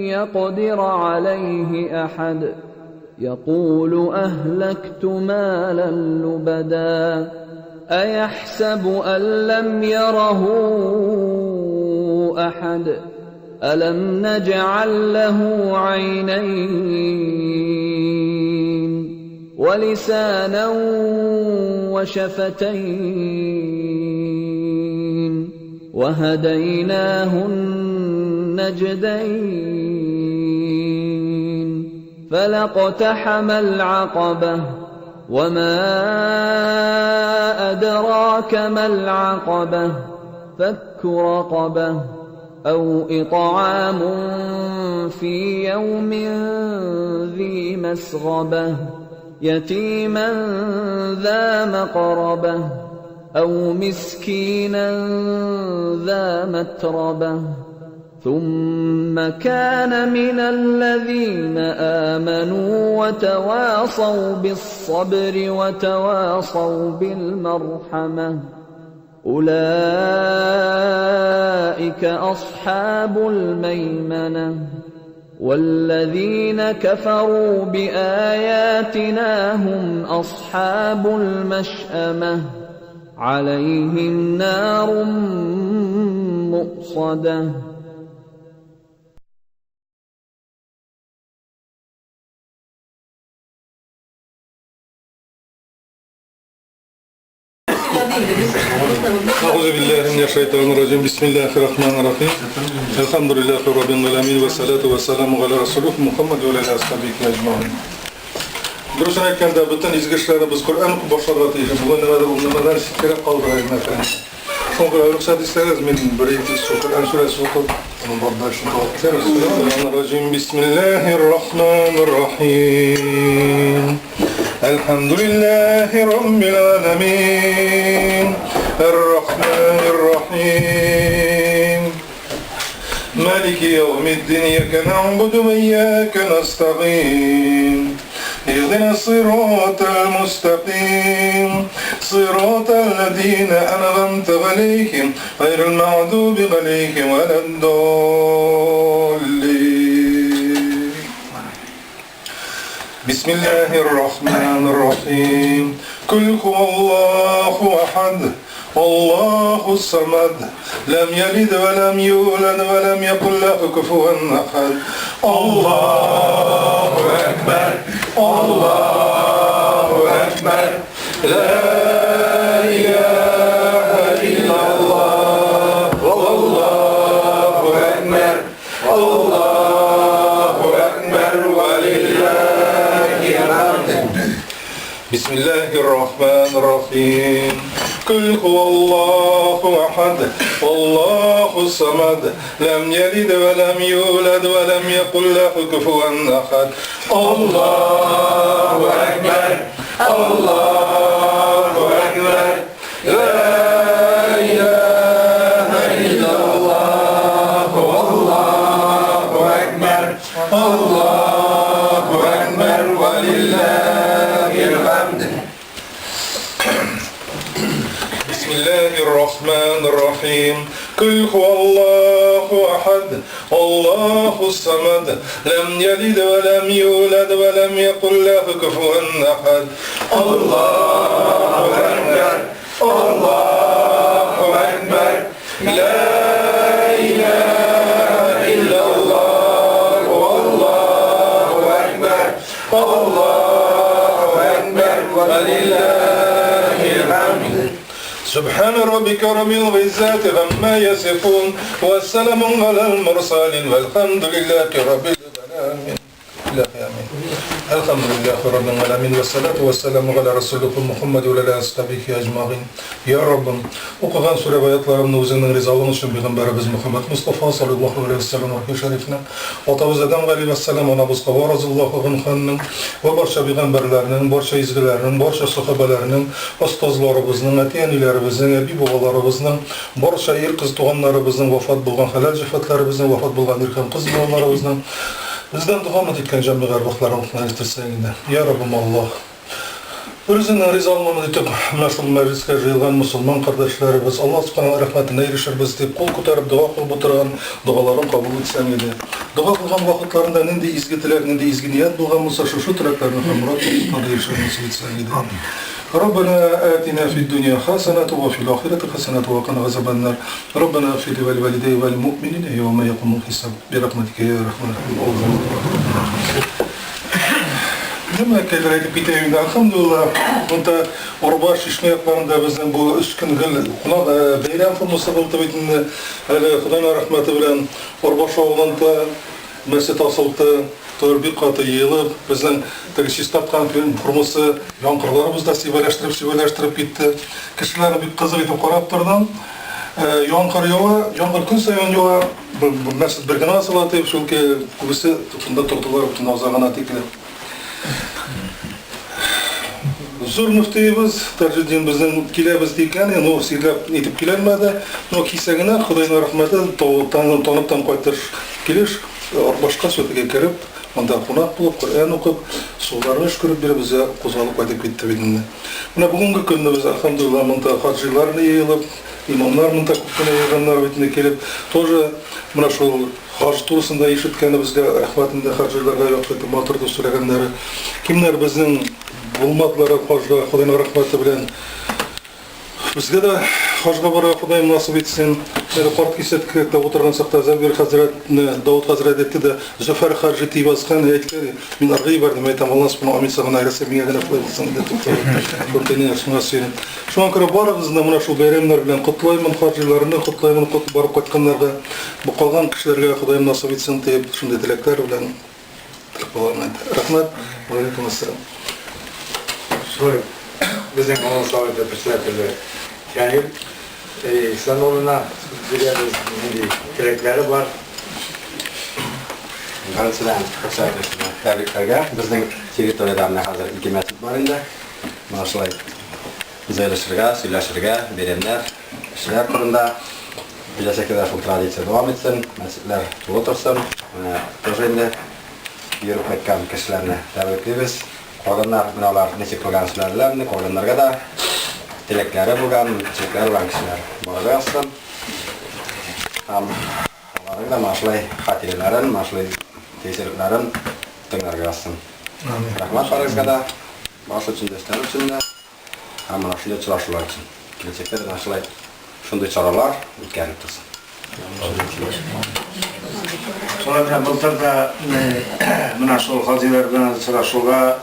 يقدر عليه أحد يقول أهلكت مالا لبدا أيحسب أن لم يره أحد ألم نجعل له عينين ولسانا وشفتين وهديناه النجدين فلاقتحم العقبة وما أدراك ما العقبة فك رقبة أو إطعام في يوم ذي مسغبة يتيما ذا مقربة أو مسكينا ذا متربة ثم كان من الذين آمنوا وتواصوا بالصبر وتواصوا بالمرحمة أولئك أصحاب الميمنة والذين كفروا بآياتنا هم أصحاب المشأمة عليهم نار مؤصدة أعوذ بالله من الشيطان الرجيم بسم الله الرحمن الرحيم الحمد لله رب العالمين والصلاة والسلام على رسوله محمد وعلى آله وصحبه أجمعين. Дұрыс айтқанда бүтін изгі işlerimiz Kur'an оқып башлауға тиіс. Бүгін намадан керек қалдырайын efendim. Соңғы рұқсат етсеңіз мен бір-екі Kur'an suresi оқып оның бардашын қалдырсаңыз. Bismillahirrahmanirrahim. Bismillahirrahmanirrahim. Elhamdülillahi Rabbil alemin. Errahmanirrahim. Maliki yevmiddin. İyyâke na'budu ve iyyâke nesta'în. اهدنا الصراط المستقيم صراط الذين أنعمت عليهم غير المغضوب عليهم ولا الضالين. بسم الله الرحمن الرحيم. قل هو الله أحد الله الصمد لم يلد ولم يولد ولم يكن له كفوا أحد. الله أكبر الله أكبر لا إله إلا الله والله أكبر الله أكبر ولله الحمد. بسم الله الرحمن الرحيم. قل هو الله أحد الله الصمد لم يلد ولم يولد ولم يكن له كفوا أحد. الله أكبر الله أكبر لا إله إلا الله والله أكبر الله أكبر ولله الحمد. بسم الله الرحمن الرحيم. قل هو الله أحد الله الصمد لم يلد ولم يولد ولم يكن له كفوا أحد. الله أكبر الله أكبر لا إله إلا الله والله أكبر الله أكبر ولله الحمد. سبحان ربك رب العزة عما يصفون والسلام على المرسلين والحمد لله رب العالمين. الحمد لله رب العالمين والصلاة والسلام على رسوله محمد وعلى آله وصحبه أجمعين. Ya Rabbim, okuğan sure ve ayetlerimle özünün rizalığın için Peygamberimiz Muhammed Mustafa sallallahu aleyhi ve sellem ve şerifine atabız Adam aleyhisselam anabız Qava razıyallahu anh'ın ve barcha peygamberlerinin, barcha izgilerinin, barcha sahabelerinin, ustazlarımızın, atiyanilerimizin, ebi babalarımızın, barcha er kız tuğanlarımızın, vefat bulgan halal cifatlarımızın, vefat bulgan erken kız tuğanlarımızın bizden devam etken cami garbaklarımızdan istirseğinde. Ya Rabbim Allah. Özünün rizalığını etip, meşhur meclisке jıyılgan Müslüman kardeşlerimiz, Allah subhanahu rahmetine erişirbiz deyip, kol kotarıp dua kılıp oturgan duaların kabul etsen idi. Dua kılgan vakitlarında nende izgitiler, nende izgi niyet bulgan olsa şu tileklerini murat tuttuklarına erişirbiz etsen idi. ربنا آتنا في الدنيا حسنة وفي الآخرة حسنة وقنا عذاب النار ربنا اغفر لوالدي والمؤمنين يوم يقوم الحساب برحمتك يا أرحم الراحمين. Nima kelirdi biteyinde elhamdülillah. Bunda Orbaş işmeyaklarında bizden bu 3 gün beyran forması buldu bitinde. Xudoning rahmati bilan Orbaş oğlunda mescid asıldı. Bir katı yığılıp bizden tegişiz tapkan forması yankırlarımızda sivelaştırıp gitti. Kişilerini bir kızık edip qarab turdim. Yankır gün sayan yoğa. Mescid bir gün asılatı hep şulki kubisi tutunda turdular, tutunda azağına tekilip. Zor müfteyimiz, tercühdin bizden kilemiz deyken, o silap etip kilenmedi. O kisegine Xudoning rahmeti tanıp koytır kiliş, başka sötüge kerip, onda konak bulup, Kur'an okup, sularını şükürüp bir bize qo'zg'alib qaytib ketdi bedinni. Bugünkü günde biz elhamdülillah hacılarını yayılıp, имамдар мында көптеген йыйганнар бетінде келіп, тоже мына шул хаж турысында ишеткәне безгә рәхмәтендә хаҗиларга яктыртып матурды сөйләгәннәре. Кемнәр безнең булмадылар хажда, Худайның рәхмәте белән. Безгә дә хажга барырга Худайым насыйп итсен. Карт кисәткә утырган сакта Зәбир хәзрәтне, Давыд хәзрәт әйтте дә, Зөфәр хаҗи тибасхан әйткән, мин аргый бардым, әйтәм, Алла субхана амин сагына айраса миңа генә куйылсын дип көтенә шуңа сөйләп. Шуңа күрә барыгызны мына шул бәйрәмнәр белән котлаймын, хаҗиларны котлаймын, барып кайтканнарга, бу калган кешеләргә Худайым насыйп итсен дип, шундый теләкләр белән рәхмәт. Ва алейкум ассалам. Şöyle, bizim onun sağlıkta pişlerle yani İhsanoğlu'na bir dilekleri var. Qarşıdan təbriklərə bizning territoriyalarına hazır 2 məscid var indi. Maşallah. Zəyləşirgə, söyləşirgə, verənlər, işlər turunda biləcəklər bu tradisiya davam etsin, məscidlər otursun. Тоже indi yürüp etken kişilerine təbrikləyiriz. Qalanlar, mənalar neçə qılğan sürələrlərini, qalanlarga da dilekləri bulgan, çiçeklər olan kişilər baraga asın. Onların da maşallah xatirələrin, maşallah tesirliklərin tınlarga asın. Rahmat barınızga da, başı üçün dəstələr üçün də, həmin aşılı çıraşılar üçün. Gelecekdə də maşallah şunday çaralar ütkənib dursun. Sonra bultar da mına şol haziler bilen çıraşılar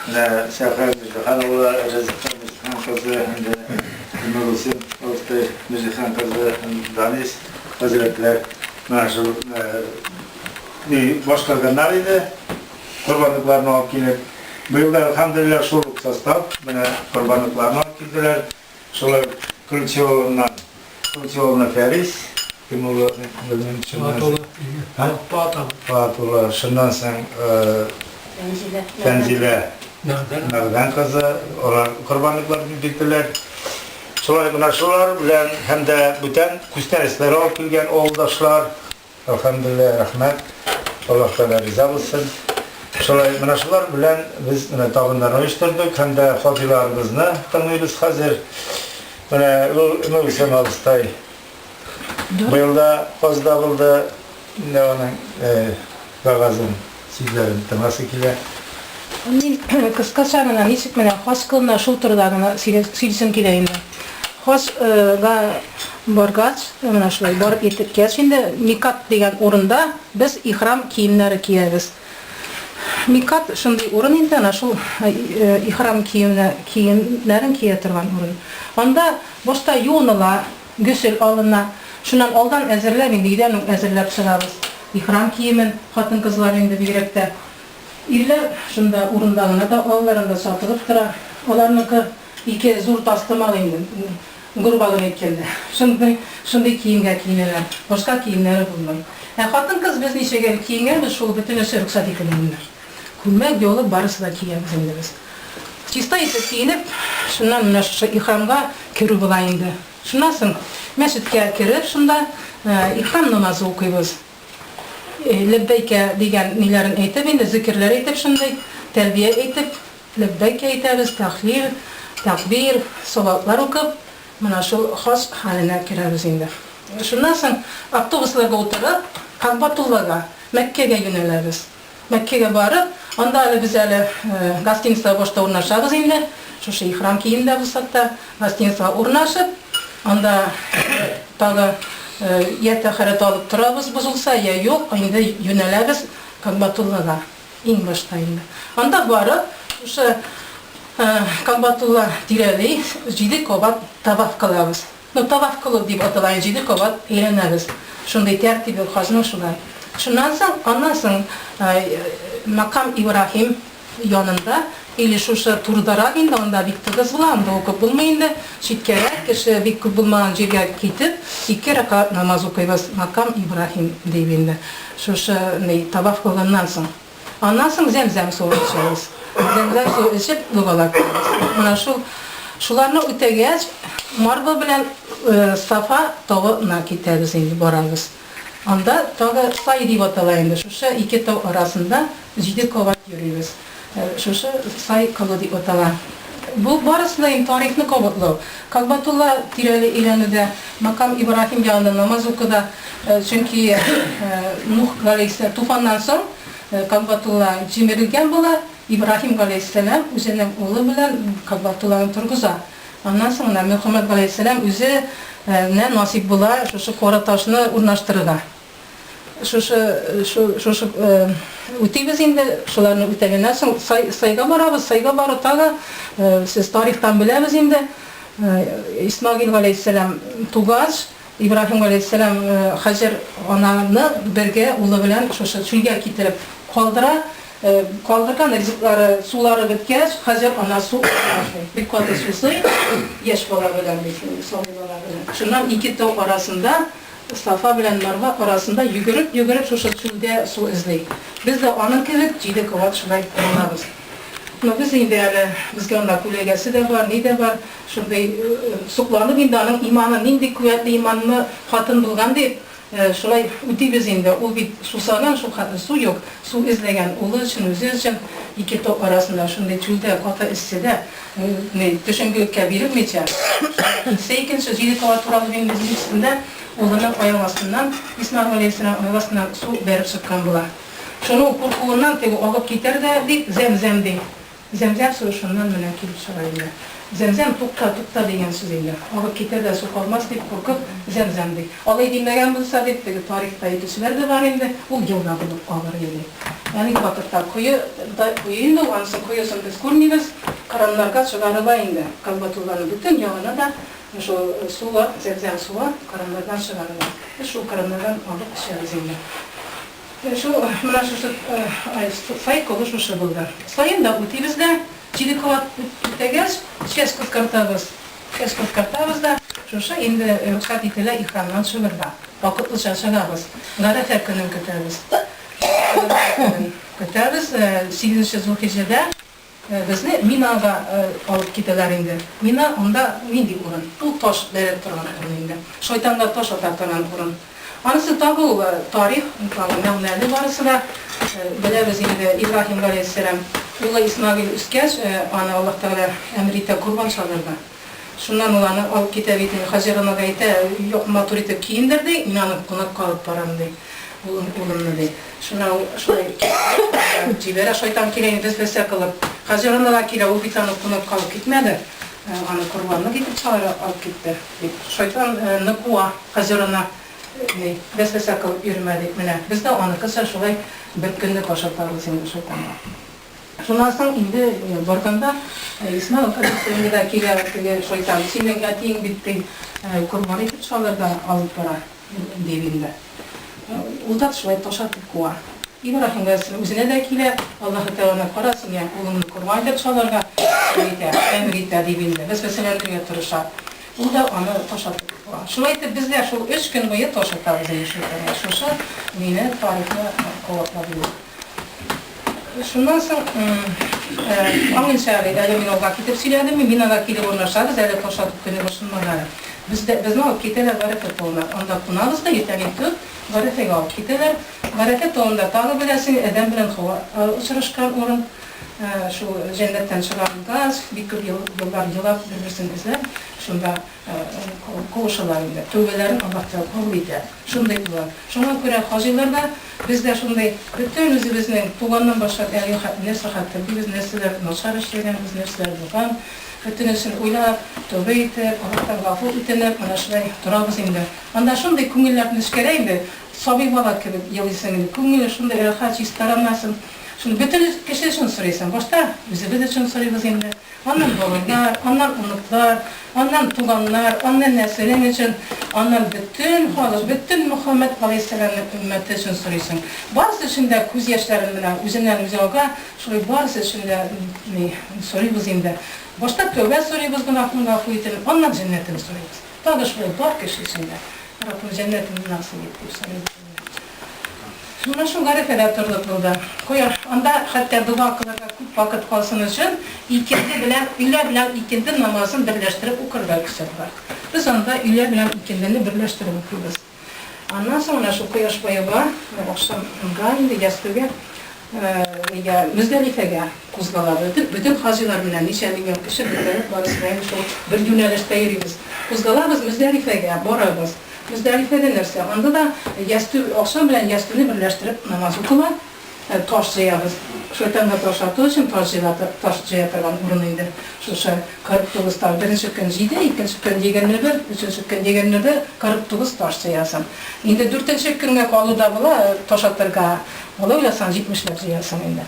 Şəhər Müzəxanoğlu, Rəzifə Müzəxan qızı, Nurulsin, Müzəxan qızı, Danis Hazretlər, məşhur baş qəlqənlər idi. Qurbanlıqlarını alıb gelib. Bu yılda elhamdülillah şurluq sastav, qurbanlıqlarını alıb geldiler. Şolay Kılıçoğlu'na Fəris, kim olur? Fatula. Şundan sen Tenzile Nardan kızı, onlar kurbanlıklarını bildiler. Şular bilen hem de bütün küstənisləri alıp gelgen oğuldaşlar, elhamdülillah, rahmet, Allah'tan riza olsun. Şular bilen biz tağınlarını uyuşturduk, hem de fadilarımızını tanıyoruz hazır. Ümmü Alistay, bu yılda fazla buldu, ne onun gagazın, sizlerin teması ile. Kıskaça gana nişik mene hoş kılına şul turda gana silsin kileyinde. Hoşga bargaç, mena şulay barıp yetirken şimdi mikat degen orunda biz ihram kiyimleri kiyeriz. Mikat şimdi orun indi ana şul ihram kiyimlerin kiyetirgan orun. Onda boşta yuğunula, gösül alına, şundan aldan ezirler indi gidelim ezirler çıkarız. İhram kiyimin hatın kızlar indi birekte. İller şunda urundağına da onların satılıp tırar. Onlarınki iki zor tastımalı indi. Gurbağın etkende. Şimdi kiyimge kiyineler. Başka kiyimleri bulmayın. Hatın kız biz neşe gelip kiyinler biz şol bütün öse rüksat ekilenler. Kulmek yolu barısı da kiyemiz indi biz. Çista ise kiyinip şundan ihramga kürü bulayındı. Şundan mescidge kirip şunda ihram namazı okuyuz. Lebbeyke degen nilerin eytip, indi zikirler eytip şunday, terbiye eytip, lebbeyke eytebiz, tahlil, takbir, salatlar okup, mana şu has haline kireriz indi. Şundan soň avtobuslarga oturup, Ka'batullahga, Mekke'ge yöneleriz. Mekke'ge barıp, onda biz gostinitsa boşta urnaşabız indi. Şu ihram kiyimde bulsak da gostinitsa urnaşıp, onda tağı yete xaret alıp turabız buzulsa ya yok, indi yöneleriz Ka'batullahga, in başta indi. Onda barıp, şu Ka'batullah direli 7 qavat tavaf qılabız. Tavaf qılıb deb atalayın 7 qavat eğleneriz. Şunday tertibi xazını şulay. Şundan soň, ondan soň Makam İbrahim yanında ili şu turdarak indi, onda bik tığız bulandı, okup bulmayındı. Şitkerek kişi bik bulmayan жерге ketip, 2 rakat namaz okuyabız Makam İbrahim deyibindi. Şu tavaf qılğandan soň. Ondan soň zemzem suyu içeriz. Zemzem suyu içip dualar qılırız. Mana şularni ötegeç, Marva bilen Safa tağına keteriz indi, barabız. Onda tağı say deyip atalayındı. Şu 2 tağ arasında 7 qavat yürüyüz. Şu say kılı deyip atalan. bu barısı da tarihini kabutlау. Ka'batullah tireli ilanıda makam İbrahim yanında namaz okuda çünkü Nuh aleyhisselam tufandan sonra Ka'batullah cimirilgen bola İbrahim aleyhisselam üzerine oğlu bilen Ka'batullah'ın turguza. Ondan sonra Muhammed aleyhisselam üzü ne nasip bola şu kora taşını urnaştırıda. Şu üteybiz indi, şularını ütegenden soň sayga barabız, sayga barı taga siz tarihtan bilemiz indi. İsmail aleyhisselam tugaz, İbrahim aleyhisselam Hacer ananı birge ulu bilen şu çülge kitirip kaldırgan rizikleri, suları bitkez, Hacer ana su bir kaldı susu, yeş bala bilen şundan iki tağ arasında Safa bilen Marva arasında yugürüp şu çölde su izley. Biz de onun gibi cide kovat şulay olabız. Biz indi bizge onda kolegasi de var, ne de var. Şunday suqlanıp indi anın imanı nindi kuvvetli imanını hatın bulgan deyip şulay uti biz indi. O bir susagan su yok. Su izlegen ulu için özü için iki top arasında şunday çölde kota istede düşüngülükке birikmeyece. Seykinci cide kovat turalı benim bizim içinde Oğlanın oyavasından, İsmail Aleyhisselam oyavasından su verip çıkan bula. Şunu kurkuğundan tegu alıp gider de deyip zemzem deyip. Zemzem suyu şundan bilen kilip çıkarıyla. Zemzem tukta deyen sözüyle. Alıp gider de su kalmaz deyip korkup zemzem deyip. Alay dinlegen bulsa deyip tegu tarihta yetişiler de var indi. O yılda bulup alır yedi. Yani vakıtta kuyu indi, ansın kuyusun biz kurmiyiz. Karanlarga çıkarıla indi. Ka'batullah'ın bütün yağına da şu sular, zemzem sular karanlardan çıkarılır. Şu karanlardan alıp içeriz indi. Şu sayık olur şu bulda. Sayın da utimizde çiğdi kovat ütegez, çeskut kartabız da şu indi kat itile ihramdan çıkarda. Vakıtlı çalışacağız. Garet hakkının köteriz. 8. Zulhicce'de bizni Mina'ga alıp gidiler indi. Mina onda mindi urun. Bu taş verip duran urun indi. Şeytanlar taş atar duran urun. Anısı tabu tarih, nevneli barısı da biliriz indi İbrahim aleyhisselam. Ula İsmail üskez, ana Allah Teala emrite kurban çalırdı. Şundan olanı alıp gidip Hacer'ına gayete yok maturite kiyindirdi, inanıp konak kalıp parandı. Ulumlu dey. Şuna cibere şeytan kireyini desbese kılıp Hacer'ına da kire o bitanıp konak kalıp gitmedi. Ana kurbanını gidip çağırı alıp gitti. Şeytan nıkuva Hacer'ına desbese kılıp yürümedi. Biz de onu kısa şulay bir günlük başarılarız indi şeytanla. Şundan sonra indi barkanda İsmail Aleyhisselam'ı da kire şeytan içinden gatiyin bitti. Kurbanı gidip çağırda alıp para devinde. Uldat şulay taşatıp kuva. İbrahim Aleyhisselam üzerine de kile Allah-u Teala'na karasın yani ulumlu kurban edip çalarga emrite devinde. Biz veselendiriyor tırışar. Ulda onu taşatıp kuva. Şulay da biz de şu 3 gün boyu taşatarız yani şu mine tarihine kovatabilir. Şundan sonra amin şahri elimin olga kitip siledim mi minada kile ornaşarız eli taşatıp günü başınmaları. Biz ne alıp giteler bereket olurlar. Onda kunağız da yetenekli bereket alıp giteler. Bereket olurlar. Tağı bilesin eden bilen uçuruşkan orun. Şu cennetten çıkarılgaz, bir kıl yıllar bilirsin bizler. Şunda kovuşalarında, tövbelerin Allah'ta kabul eder. Şunday bular. Şuna göre hacılar da bizde şunday bütün bizden tuğandan başka nesli hattır. Biz nesliler nasar işleyen, biz nesliler bulan. Bütün için uylap, tövbe eder, Allah'tan gafur itenler, ana şunday durabız indi. Anda şunday kümüller nişkereydi. Sabi bala gibi yalıysan indi. Kümüller şunday erhaç istaranmasın. Şimdi bütün kişi için soruyorsun. Başta bize için soruyoruz indi. Ondan babalar, ondan unutlar, ondan tuğanlar, ondan neslinin için, ondan bütün halı, bütün Muhammed Aleyhisselam'ın ümmeti için soruyorsun. Bazı için de göz yaşlarından, üzerinden üzerine, şöyle bazı için de soruyoruz indi. Başta tövbe soruyoruz, günahını affı itelim, ondan cennetini soruyoruz. Daha da şöyle var kişi için de. Rabbim cennetini nasıl getirip soruyoruz. Şuna şu garip edettırdık burada. Koyar, onda hatta dua kılarga küp vakit kalsın için üle bilen ikindi namazını birleştirip okurlar kişiler. Biz onda üle bilen ikindini birleştirip okuruz. Ondan sonra şu koyaş boyu var, akşam gayinde yastığı Müzdelife'ge kuzgaladı. Bütün hacılar bilen, nişe milyon kişi birlikte barışmayın, bir yönelişte yerimiz. Kuzgalabız Müzdelife'ge, borabız. Müzdelife'de nerse, onda da akşam bilen yastığını birleştirip namaz okular. Taş jayabız. Şöyle taş attığı için taş jayatırgan urunuydu. Şu karıp tuğustar birinci gün jiydi, ikinci gün yegenini bir, üçüncü gün yegenini bir karıp tuğus taş jayasın. Indi dörtінші günge kalı da bula taş atırga ola uylasan 70'ler jayasın indi.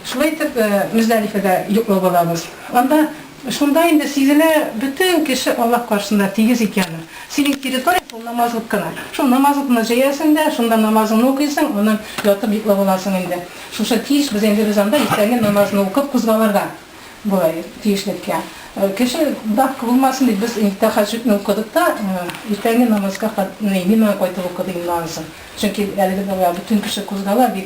Şulay etip Müzdelife'de yuklu bulabız. Onda şunda indi sizine bütün kişi Allah karşısında tegiz ikeni. Senin teritoriya bu namazlık kına. Şu namazlıkını jayasın da, şunda namazını okuysan, onun yatıp yuklu bulasın indi. Şuşa tiyiş biz indi bizanda istergen namazını okup kuzgalarga bulay tiyişlikke. Kişi dakika bulmasın diye biz tahajjüdni okuduk da istergen namazga mina koytup okuduk lazım. Çünkü elinde de bütün kişi kuzgalar bir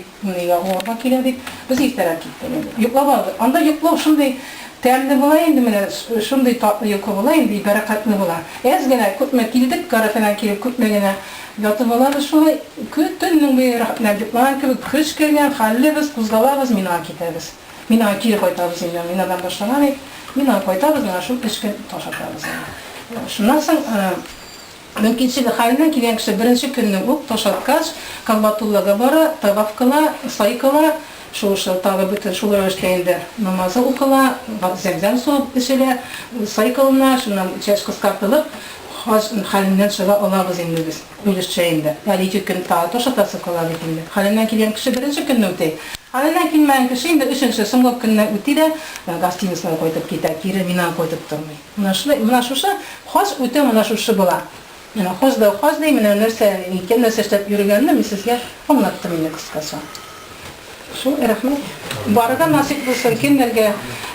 orma kiledik, biz iftarak gittik. Yukla vardı. Anda yukla şunday temli bulayın demine, şunday tatlı yukla bulayın diye berekatli bular. Ez gene kutme kildik, kara falan kilip kutme gene yatı bular. Şunday kütünün bir rahmetler yuklar gibi kış gelgen halde biz kuzgalarız mina kitemiz. Mina kiri koytabız indi, minadan başlanan mina koytabız, şu kışkı taşatabız. Şundan sonra mümkünçilik halinden kilen kişi birinci gününü ok taşatkaç, Kalbatullah'a bara, tavaf kıla, say kıla, şu tabi bütün şular ölçteğinde namazı okula, zemzem su işiyle say kılına, şundan içeş kıskartılıp, halinden çıga alabız indi biz, ölüşçeyinde. Yani 2 gün tağı taşatası kılabız indi. Halinden kilen kişi birinci gününü ötey. Halinden kilmeyen kişi indi 3. sımlık gününe ötey de gastinisine koytup gider, kiri mina koytup durmayı. Buna şuşa, hoş öte buna şuşu bula. Yani hoş değil mi? Nerse işlep yürügenini mi sizge anlattım yine kıskası. Şu rahmet. Bu arada nasip bulsun kendilerine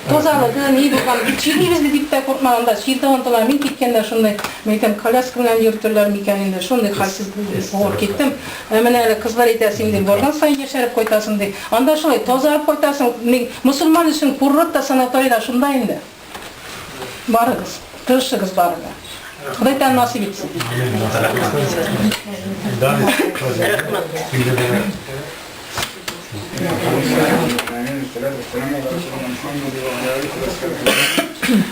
tozalığı, iyi bulgan. Şiirli bizde dipte korkmağında, şiirde ontalar min kitkende şunday, meytem kalaskılan yürütürler mikeninde, şunday halsiz boğur gittim. Hemen öyle kızlar etesin diye, borgan sayın geçerip koytasın diye. Anda şunday tozarıp koytasın, Müslüman için kurrut da sanatoriyda şundayında. Barıgız, tırışıgız barıgız. Xudaydan nasip etsin.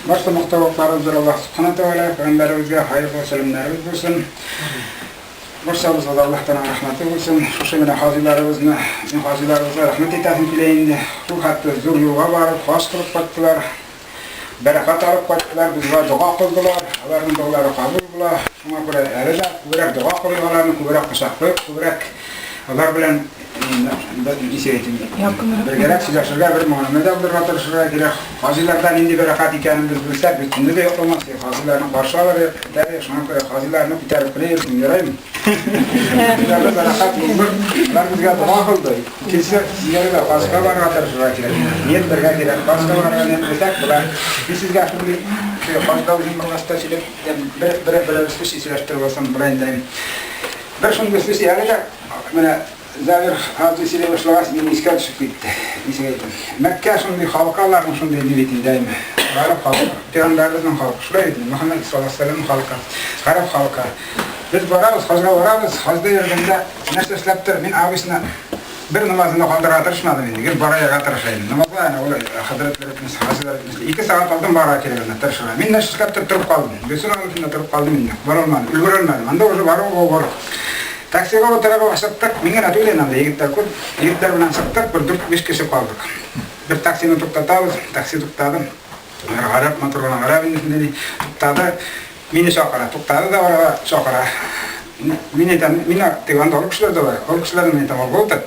Başta muhtevaklarımızdır Allah subhanahu teala, Peygamberimizge hayırlı selamlarımız olsun. Başımızda da Allah'tan rahmeti olsun. Şu şemine hazilarımızla rahmet etasin kileyinde. Ruhatlı zor yola varıp, hoş kılıp baktılar. Berekat alıp baktılar, bizler dua kıldılar. Allah'ın duaları kabul buldular. Şuna göre eride, kubrak dua kılıyorlarını, kubrak kışaklık, kubrak onlar bilen iseytim. Bir gerek sıcaşırga bir muhammede abdurratırışırga gerek hazilardan indi berekat ikenimiz bilsek, bütünde de yok olmaz. Hazilarının karşıları, tabi şuna göre hazilarını biterip kılıyorsun, göreyim. Bizlerde berekat buldur, onlar bizge dua kıldı. Kilse sizleri de başka vargatırışırga gerek. Niyet berge gerek, başka vargatırışırga bilsek, bunlar biz sizge şimdi fazla uzun bir hasta çilip, bir üstüş isileştirip olsam burayındayım. Bir şunu üstüş yerine, Zavir hadisiyle başlagas bir iskal çıkıp gitti. Mekke şunday halkaların şunday niyetindeyim. Garip halka, Peygamberimizin halkı. Şuraya gittim, Muhammed sallallahu aleyhi ve sellem halka. Garip halka. Biz vararız, hacga vararız. Hacda yerinde neşte işleptir. Min abisine bir namazında kaldıra atırışmadım indi. Gel baraya atırışayım. Namazda yani öyle hazretlerimiz, hasilerimiz. 2 saat aldım bara kerevine atırışayım. Min neşte işleptir durup kaldım. Besin ağzında durup kaldım indi. Varolmadım, ülgürülmedim. Anda oğlu varol o varol. Taksiye o tarafa başlattık, mingen atıyla namda yigitler bilen sattık, bir 4-5 kişi kaldık. Bir taksini tuktatağız, taksi tuktadım. Garip motoruna garip indisini dedi, tuktadı, mini şokara, tuktadı da var şokara. Mini teganda ol kişiler de var, ol kişilerin mini tam olgu otadı.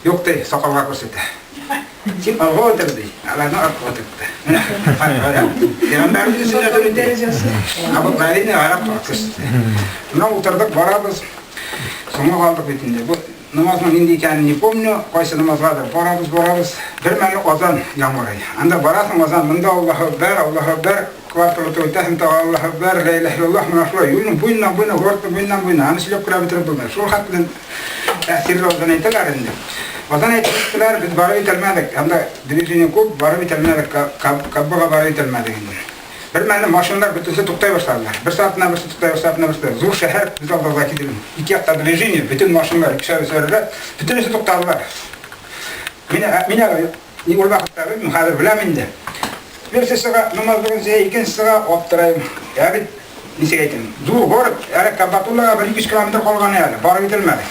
Yok dey, sokalga korsete. Kim olgu otadı dey, Allah'ın arka otadı. Peygamberimiz üstüne dönüldü. Ama gayrine garip korsete. Buna oturduk, varabız. Sonra kaldık bitinde. Bu namazın indi kendini pomnu, koysa namaz vardır. Borabız. Bir menlik ozan yağmurayı. Anda barasın ozan, bunda Allahu Ekber, kvartalı tövtehim tağı Allahu Ekber, la ilahe illallah, münafla. Yunun buyundan, hurtu buyundan. Hani silop kıra bitirip bulmayı. Şu hakkının tehsirli ozan eyteler indi. Ozan eyteler, biz barı bitelmedik. Anda dirijini kup, barı bitelmedik. Kabbaga barı bitelmedik. Bir məni maşınlar bütünse tuktaya başladılar. Bir saatine birisi tuktaya başladılar. Zor şehir biz aldığımızda gidelim. 2 hafta rejini, bütün maşınlar, 2 şehir bütün işi tuktadılar. Mine ol vakitta ben hazır bilemin de. Birisi namaz kılınca ikincisi optırayım. Yani nise gaytim. Zuhur görüp, yani Kabatullah'a 1-2 kilometre kolgan yani. Barı bitilmedik.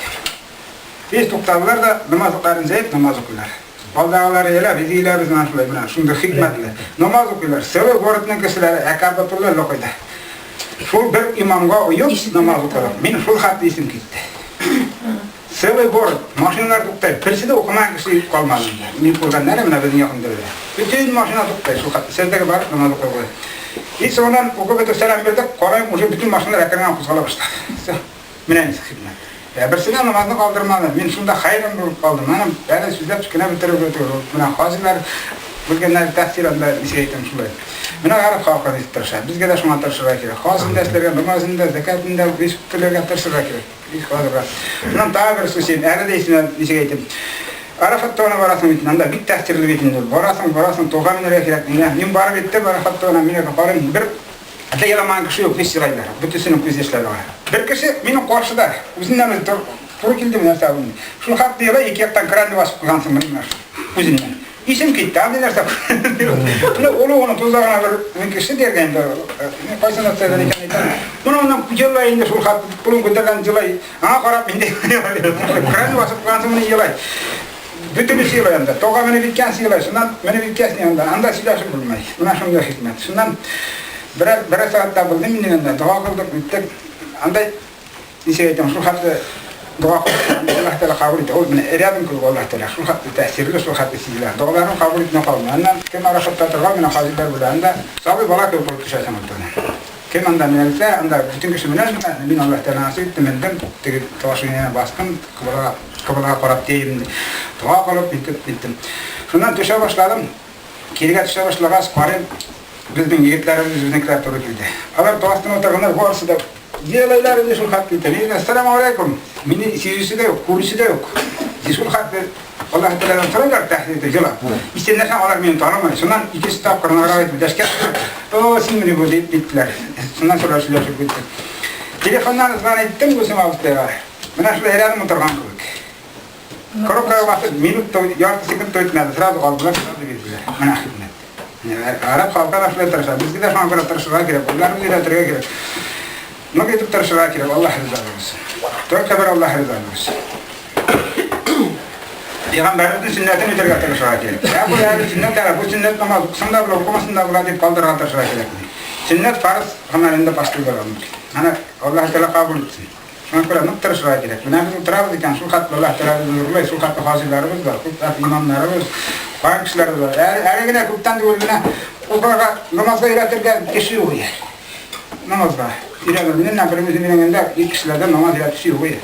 Biz tuktadılar da namaz kılarınca hep namaz okuyorlar. Baldağları ele, biz iyiler bizden aşılay buna. Şunda hikmetli. Namaz okuyorlar. Sevi görütünen kişileri Kabatullah'a lokuydu. Şul bir imamga uyup namaz okuyorlar. Min şul hattı isim gitti. Sevi görüp, maşinler tuktayıp, birisi de okumayan kişi kalmadı. Min kuldan neremine bizim yakındırlar. Bütün maşina tuktayıp, şul hattı. Sezdeki barıp namaz okuyorlar. Hiç sonradan okuyup selam verdik, korayım ucu bütün maşinler ekranına kusala başladı. Minayız hikmet. Birisine namazını kaldırmalı. Ben şunda hayran bulup kaldım. Ben süzlep çıkına bitirip götürüyorum. Hazırlar, bilgenler tahsilatla nise eğitim şulay. Buna Arap halkını tırşar. Bizge de şuna tırşırga gerek. Hazın derslerine, namazında, zekatında, biz kutularga tırşırga gerek. Biz hazırlar. Bunun daha bir susayım. Eğer de ismine nise eğitim. Arafat toğuna varasın bitin. Anda bir tahsirli bitin dur. Varasın toğa minere gerek. Min barı bitti, Arafat toğuna minere kaparın. Bir hatta yalaman kişi yok, biz sıraylar. Bütüsünün biz işleri var. Bir kişi benim karşıda, üzünden turu kildi mi nerede bunu? Şu hat diyorlar, 2 yaktan kranı basıp kazansın bunlar. Üzünden. İsim gitti, abi nerede? Onu tuzağına bir kişi derken de, kaysana söylerken bunu ondan yıllar indi şu hat, bunun gündelen yıllar, aha karab indi. Kranı basıp kazansın bunu yıllar. Bütün bir yıllar yanında, toğa beni bitkensi yıllar, şundan beni bitkensi yanında, anda silahsın bulmayı. Buna şunu hikmet. Şundan bir saatte buldum miniminde, dua kıldık, bittik. Anda nise eğitim, şu hattı dua kıldık, Allah Teala kabul etti. O beni eriyadım kıldık Allah Teala, şu hattı tesirli, şu hattı silah. Doğularını kabul etme kalmıyor. Ondan kim araşıp tatırlar, bana hazırlar burada. Anda sabi bala köy bulup düşersen olduğunu. Kim anda minelse, anda bütün kişi minelse, bin Allah Teala nasip etti, menden tavaşın yerine bastım, kıbılağa korap diyeyim. Dua kılıp bittim. Şundan düşe başladım, kiriga düşe başlağız, karım, bizden yigitlerimiz, bizimkiler turu kildi. Alar doğastan oturganlar bu arası da yelaylar önce şul hat kildi. Esselamu aleyküm. Mini siyüsü de yok, kurisi de yok. Şul hat Allah Teala'dan sorunlar tahsil etti. İşte ne zaman beni tanımayın. Sondan 2 staf karına arabaydı bir deşket. O şimdi bu deyip bittiler. Sondan sonra şöyle bitti. Telefondan ısrar ettim bu sema ustaya. Bana şöyle helalim oturgan kılık. Koruk kaya vakit minut yartı sekund toyutmadı. Sırada kaldılar, sırada gittiler. Bana hikmet. Arap halkına şöyle tırşar. Biz de şu an böyle tırşırga girek. Onlar bizi de tırşırga girek. Ne gidip tırşırga girek. Allah rızası olsun. Dört sefer Allah rızası olsun. Peygamberimizin sünnetini bitirge tırşırga girek. Ya bu yani sünnet var. Bu sünnet namaz okusunda bile okumasında bile deyip kaldırga tırşırga girek. Sünnet farz kamerinde başlığı olmuş. Yani Allah Teala kabul etsin. Şuna göre ne tırşırga girek. Buna bizim tırabız iken şu katlı Allah Teala bizi şu katlı hazirlerimiz var. Şu imamlarımız var. Kişilerimiz var. Eğer yine kuptan diyorlar, o kadar namazda ilerlerken kişi yok ya. Namazda ilerlerken nefrimizin yanında ilk kişilerden namaz ilerlesi yok ya.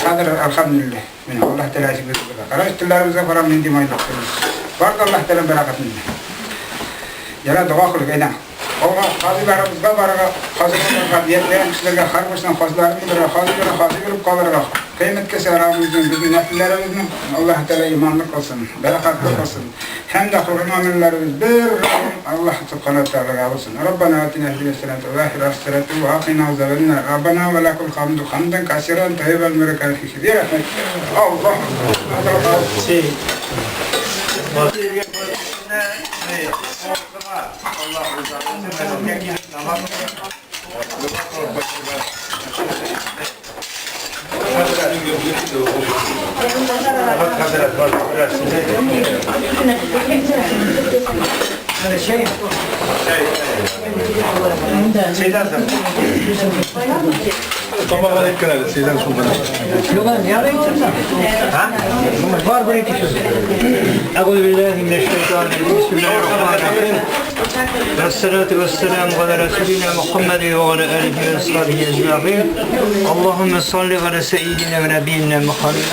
Hadir elhamdülillah. Allah Teala şükür eder. Karıştırlarımıza para min dimayı doktoruz. Var da Allah Teala berekatini. Yana dua kılık eyden. Oğa hazirlarımızda var, hazirlarımızda diyetleyen kişilerge har başına hazir verip kalırlar. Kıymet kese aramızdan, bizim nefillerimizden Allah Teala imanlık olsun, berekatlık olsun. Hem de hurma amellerimiz bir Allah subhanahu teala olsun. Rabbana atina fil hasenati ve ahir hasenati ve aqina azabennar. Rabbana ve lekul hamdu hamdan kasiran tayyiban mürekan fi bir rahmet. Allah. Tamam etken öyle şeyden sonra. Var buraya geçiyoruz. Euzubillahimineşşeytanirracim. Bismillahirrahmanirrahim. Vessalatu vesselamu ala Resulina Muhammed ve ala alihi ve ashabihi ecmaîn. Allahumme salli ala seyyidina ve nebiyyina Muhammed.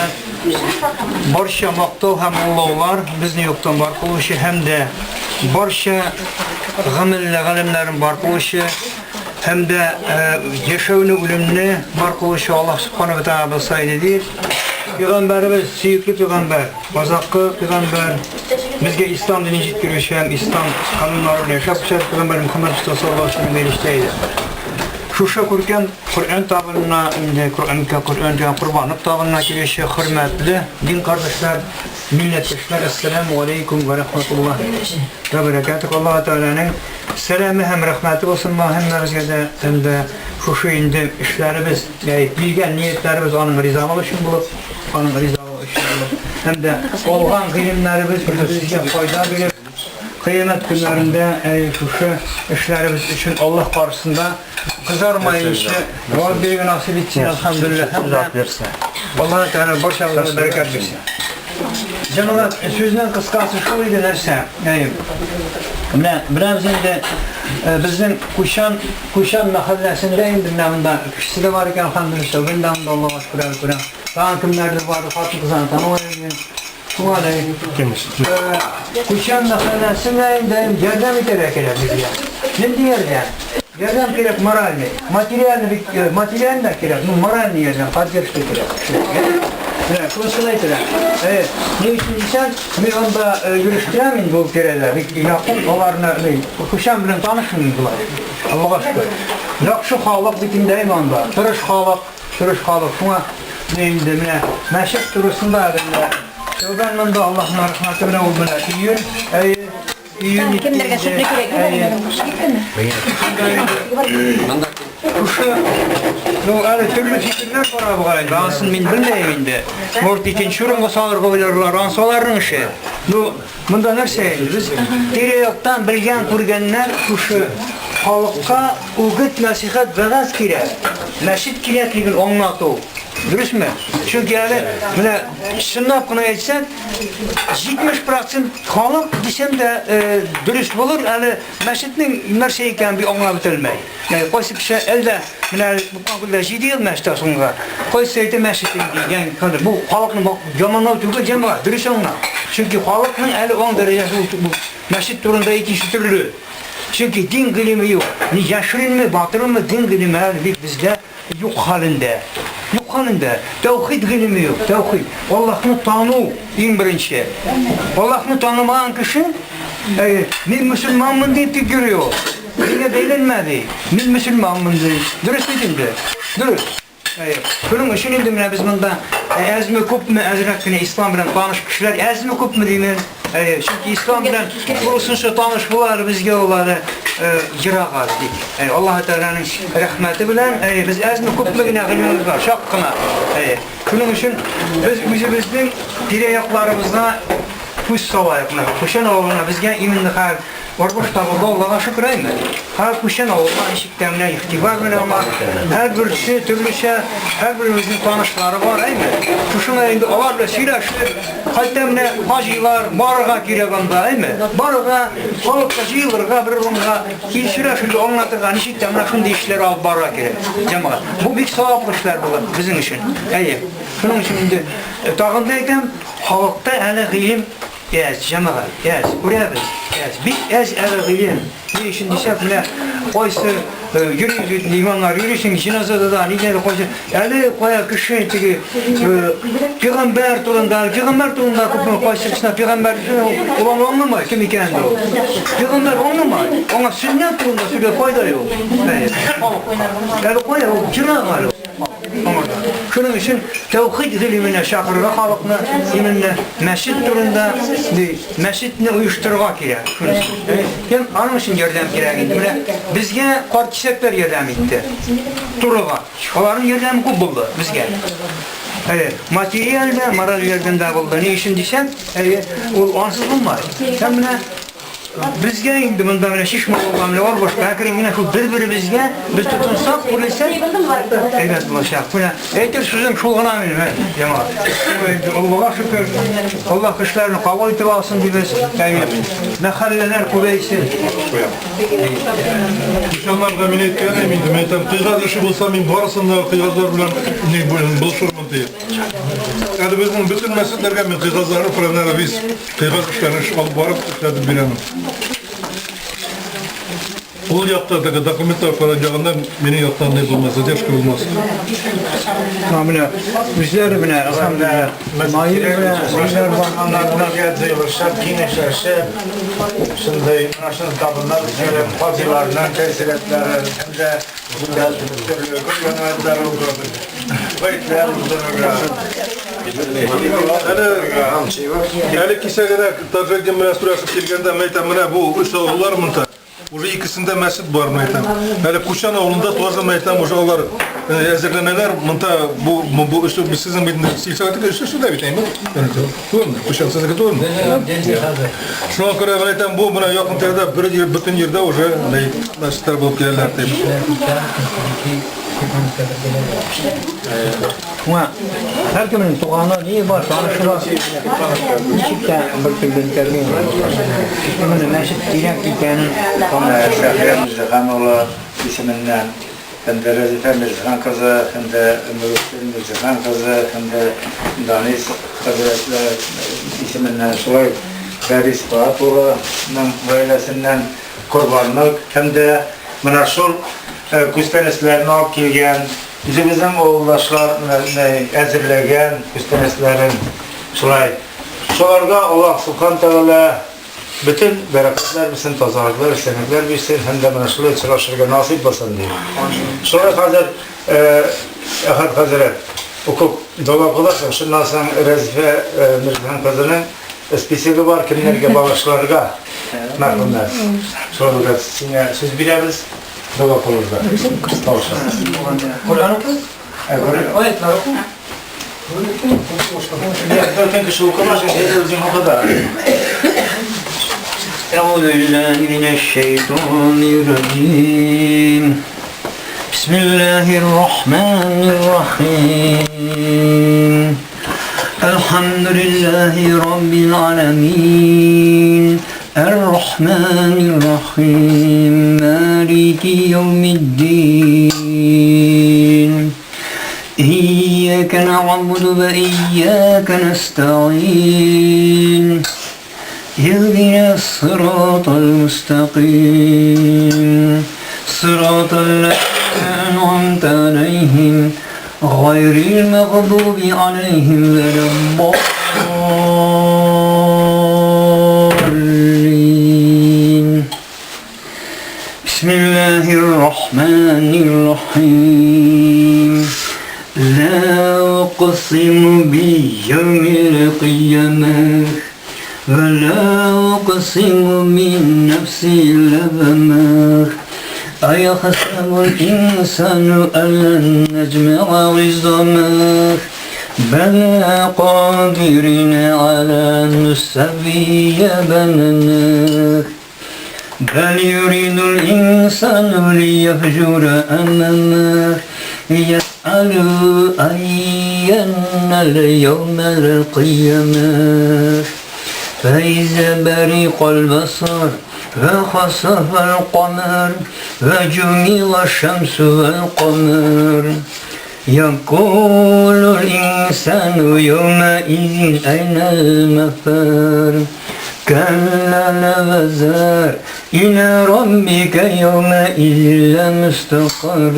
Barşa maqtav hem Allah'lar bizni yoktan var kılışı hem de barşa gamille galimlerin var kılışı hem de yaşavını ölümünü var kılışı Allah subhanahu ve teala sayıdır. Peygamberimiz, süyüklü peygamber, bazaklı peygamber, bizge İslam dini ciddi hem İslam kanunlarını yaşapışar Peygamber Muhammed Mustafa sallallahu aleyhi ve sellem erişteydi. Şuşa Kur'an tabına, Kur'an'da kurbanlık tabına girişi hürmetli din kardeşler, milletçiler, Esselamu Aleyküm ve Rahmetullah ve Berekatuhu. Allah Teala'nın selamı hem rahmeti olsun hem merzgede hem de şuşu indi işlerimiz, bilgen niyetlerimiz onun rizalı için bulup, onun rizalı için bulup, hem de olğan kıyımlarımız bizce fayda bilir. Kıyamet günlerinde şuşu işlerimiz için Allah karşısında kızarmayınca Rabbi nasip etsin elhamdülillah. Allah Teala başarılı bereket versin. Cemaat sözünün kıskası şuydu derse, bizim Kuşan mahallesinde indimden kişisi de var ki elhamdülillah, ben de Allah'a şükür. Daha kimlerdir vardı, Fatih Kızan tanımayın. Kuşan mahallesinde indim, yerden iterek edildi. Ne diyor ya? Yerden gerek moralini, materyalini de gerek, moralini yerden, kardeşlik gerek. Evet, konusuna itirak. Ne için insan, ben onda görüştüremeyin bu kereler. Yakın olarına, kuşan bilen tanışmayın bunlar. Allah'a şükür. Yakşı halak bütündeyim onda. Tırış halak. Şuna neyinde, meşik turusunda adımda. Ben de Allah'ın rahmetine olmalı. Kimlerge sütlü gerek öyle türlü fikirler var bu kadar. Ransın min bilmeyim de. Mort için şurunga sağır koyuyorlar. Ransoların işi. Bunda nerse biz direyoktan bilgen kurgenler kuşu halka uğut nasihat vaaz kirek. Meşit kirekligin onlatı. Dürüst mü? Çünkü yani şundan kına geçsen 70% halk desem de dürüst olur. Yani meşitinin her şeyken bir onla bitilmeyi. Yani koysa bir şey elde bu kadar ciddi yıl meşte sonra. Koysaydı meşitin yani bu halkın yamanlığı türlü cemaat dürüst onla. Çünkü halkın 50-10 derecesi bu meşit turunda ikinci türlü. Çünkü din bilimi yok. Yaşırın mı, batırın mı din bilimi bizde yok halinde. Tevhid ilmi yok, tevhid. Allah'ını tanı en birinci. Allah'ını tanımayan kişi ben Müslümanım deyip görüyor. Yine beğenmedi. Ben Müslümanım deyip. Dürüst edin de. Dürüst. Bunun için indi biz bunda ezmi kup mu ezrekine İslam bilen tanış kişiler ezmi kup mu diyeyim. Çünkü İslam bilen kurulsunca tanış bular bizge onları yırak azdik. Allah Teala'nın rahmeti bilen biz ezmi kup mu yine gılmımız var şakkına. Bunun için bizim direyaklarımızda kuş salayık. Kuşan oğluna bizge iminli hal Orboş tabulda Allah'a şükür eymi. Her kuşan oğluna işiktemine ihtibar bile ama her birisi türlüse her birimizin tanışları var eymi. Kuşun elinde olar bile silaşır. Hatemne hacılar barığa gireganda eymi. Barığa kalıpta jıyılırga bir runga il silaşırga onlatırga işiktemine şunda işleri alıp barığa girek. Cemaat. Bu bir savaplı işler bular bizim için. Şunun için tağındayken halkta ele ilim cemaat, buraya biz. Bir ilim. Ne işin disipline koysa yürüyüşün limanlar yürüyüşün cinazada da niceleri koysa yani koya kişi ki peygamber turunda kupunu koysa peygamber olan olmamalı kim iken de o. Peygamber olmamalı. Ona sünnet turunda süre fayda yok. Yani koya o cinazlar yok. Şunun için tevhid ilimine şakırga halkına iminle meşit turunda meşitini uyuşturga kirek. Yani onun için yerdem kirek indi. Bizge korkisekler yerdem etti. Turuga. Onların yerdemi kub buldu bizge. Materyalde, moral yerdemde buldu. Ne işin desem, o ansız bulmaz. Sen buna bizge indi bunda böyle şişman olmamlı var boş bakırın yine şu bir bizge biz tutunsak polise evet bulaşak buna eğitim sözüm şulğuna amirim cemaat Allah'a şükür Allah kışlarını kabul etip alsın gibi mehalleler kuvvetsin İnşallah da minetken emindim etem kıyğaz işi bulsam min barısında kıyğazlar bilen buluşurman diye yani bizim bütün mesutlarga min kıyğazlarını fırınlara biz kıyğaz işlerini alıp varıp işledim bilemem Бұл яқтардагы документтар қаражағында менің яқтан не болмас, задержка болмас. Мына bizler bile elhamdülillah mayır bile bizler Anlatmak yazılırsa, kiyneşerse, şimdi nasıl kabınlar üzere fazilarından tesiretleri, hem de türlü yönetler uğradı. Bayitler uğradı. Yani kisegene tadrege münasırası kelgende meytan mına bu üç oğullar mınta. Уже ikisinde mescid var meytan. Yani Kuşan oğlunda toza meytan уже onlar ezirleneler mınta bu üç sizin bildiğiniz silsatık üç da biteyim mi? Doğru mu? Kuşan sizin doğru mu? Şu an kadar meytan bu buna yakın terde bir yer bütün yerde уже mescidler bulup gelirler deyip. Ama her kimin tuğanı iyi var, tanışılar. Nişikten bir bilgilerini var. Kimin meşit direkt dükkanın Şahriye Müzdekhanoğlu isminden hem de Rezife Müzdekhan kızı, hem de Müzdekhanoğlu Müzdekhan kızı, hem de Danis Hazretleri isminden Sulay Beri Sıfatoğlu'nun ailesinden kurbanlık, hem de Mınaşul Küsteneslerini alıp kelgen, bizimizin oğuldaşlar ezirlegen Küsteneslerin Sulay. Şolarga Allah Subhanahu Teala bütün bereketler bilsin, tazalıklar, istenekler bilsin, hem de Mınaşul'u çıraşırga nasip basın diye. Şolay hazır, Ahad Hazret, hukuk doğa kılarsın, şundan sonra Rezife Müzdekhan kızının spesiyeli var, kimlerge bağışlarga merhumlar. Şolay size söz biliriz. Doğa kılırda. Kur'an oku. Ayetler oku. Dörtten kişi okumaz, özüm o kadar. أعوذ بالله من الشيطان الرجيم بسم الله الرحمن الرحيم الحمد لله رب العالمين الرحمن الرحيم مالك يوم الدين إياك نعبد وإياك نستعين اهدنا الصراط المستقيم صراط الذين أنعمت عليهم غير المغضوب عليهم ولا الضالين بسم الله الرحمن الرحيم لا أقسم بيوم القيامة ولا أقسم من نفس اللوامة أيحسب الإنسان أن لن نجمع عظامه بلى قادرين على أن نسوي بنانه بل يريد الإنسان ليفجر أمامه يسأل أيان اليوم القيامة فإذا برق البصر وخسف القمر وجمع الشمس والقمر يقول الإنسان يومئذ أين المفر كلا لا وزر إلى ربك يومئذ لمستقر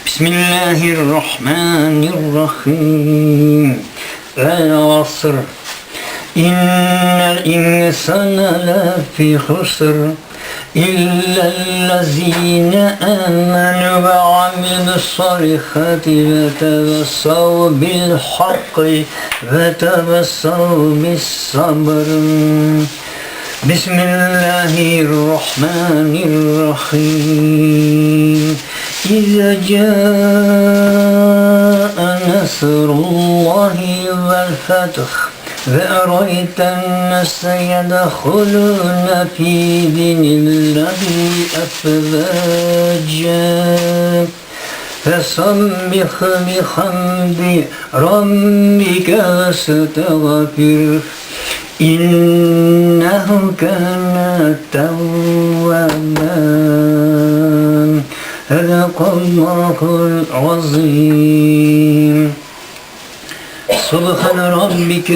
بسم الله الرحمن الرحيم العصر إن الإنسان لفي خسر إلا الذين آمنوا وعملوا الصالحات وتواصوا بالحق وتواصوا بالصبر بسم الله الرحمن الرحيم إذا جاء نصر الله والفتح ورأيت الناس يدخلون في دين الله أفواجا فسبح بحمد ربك واستغفره إنه كان توابا صدق الله العظيم سبحان ربك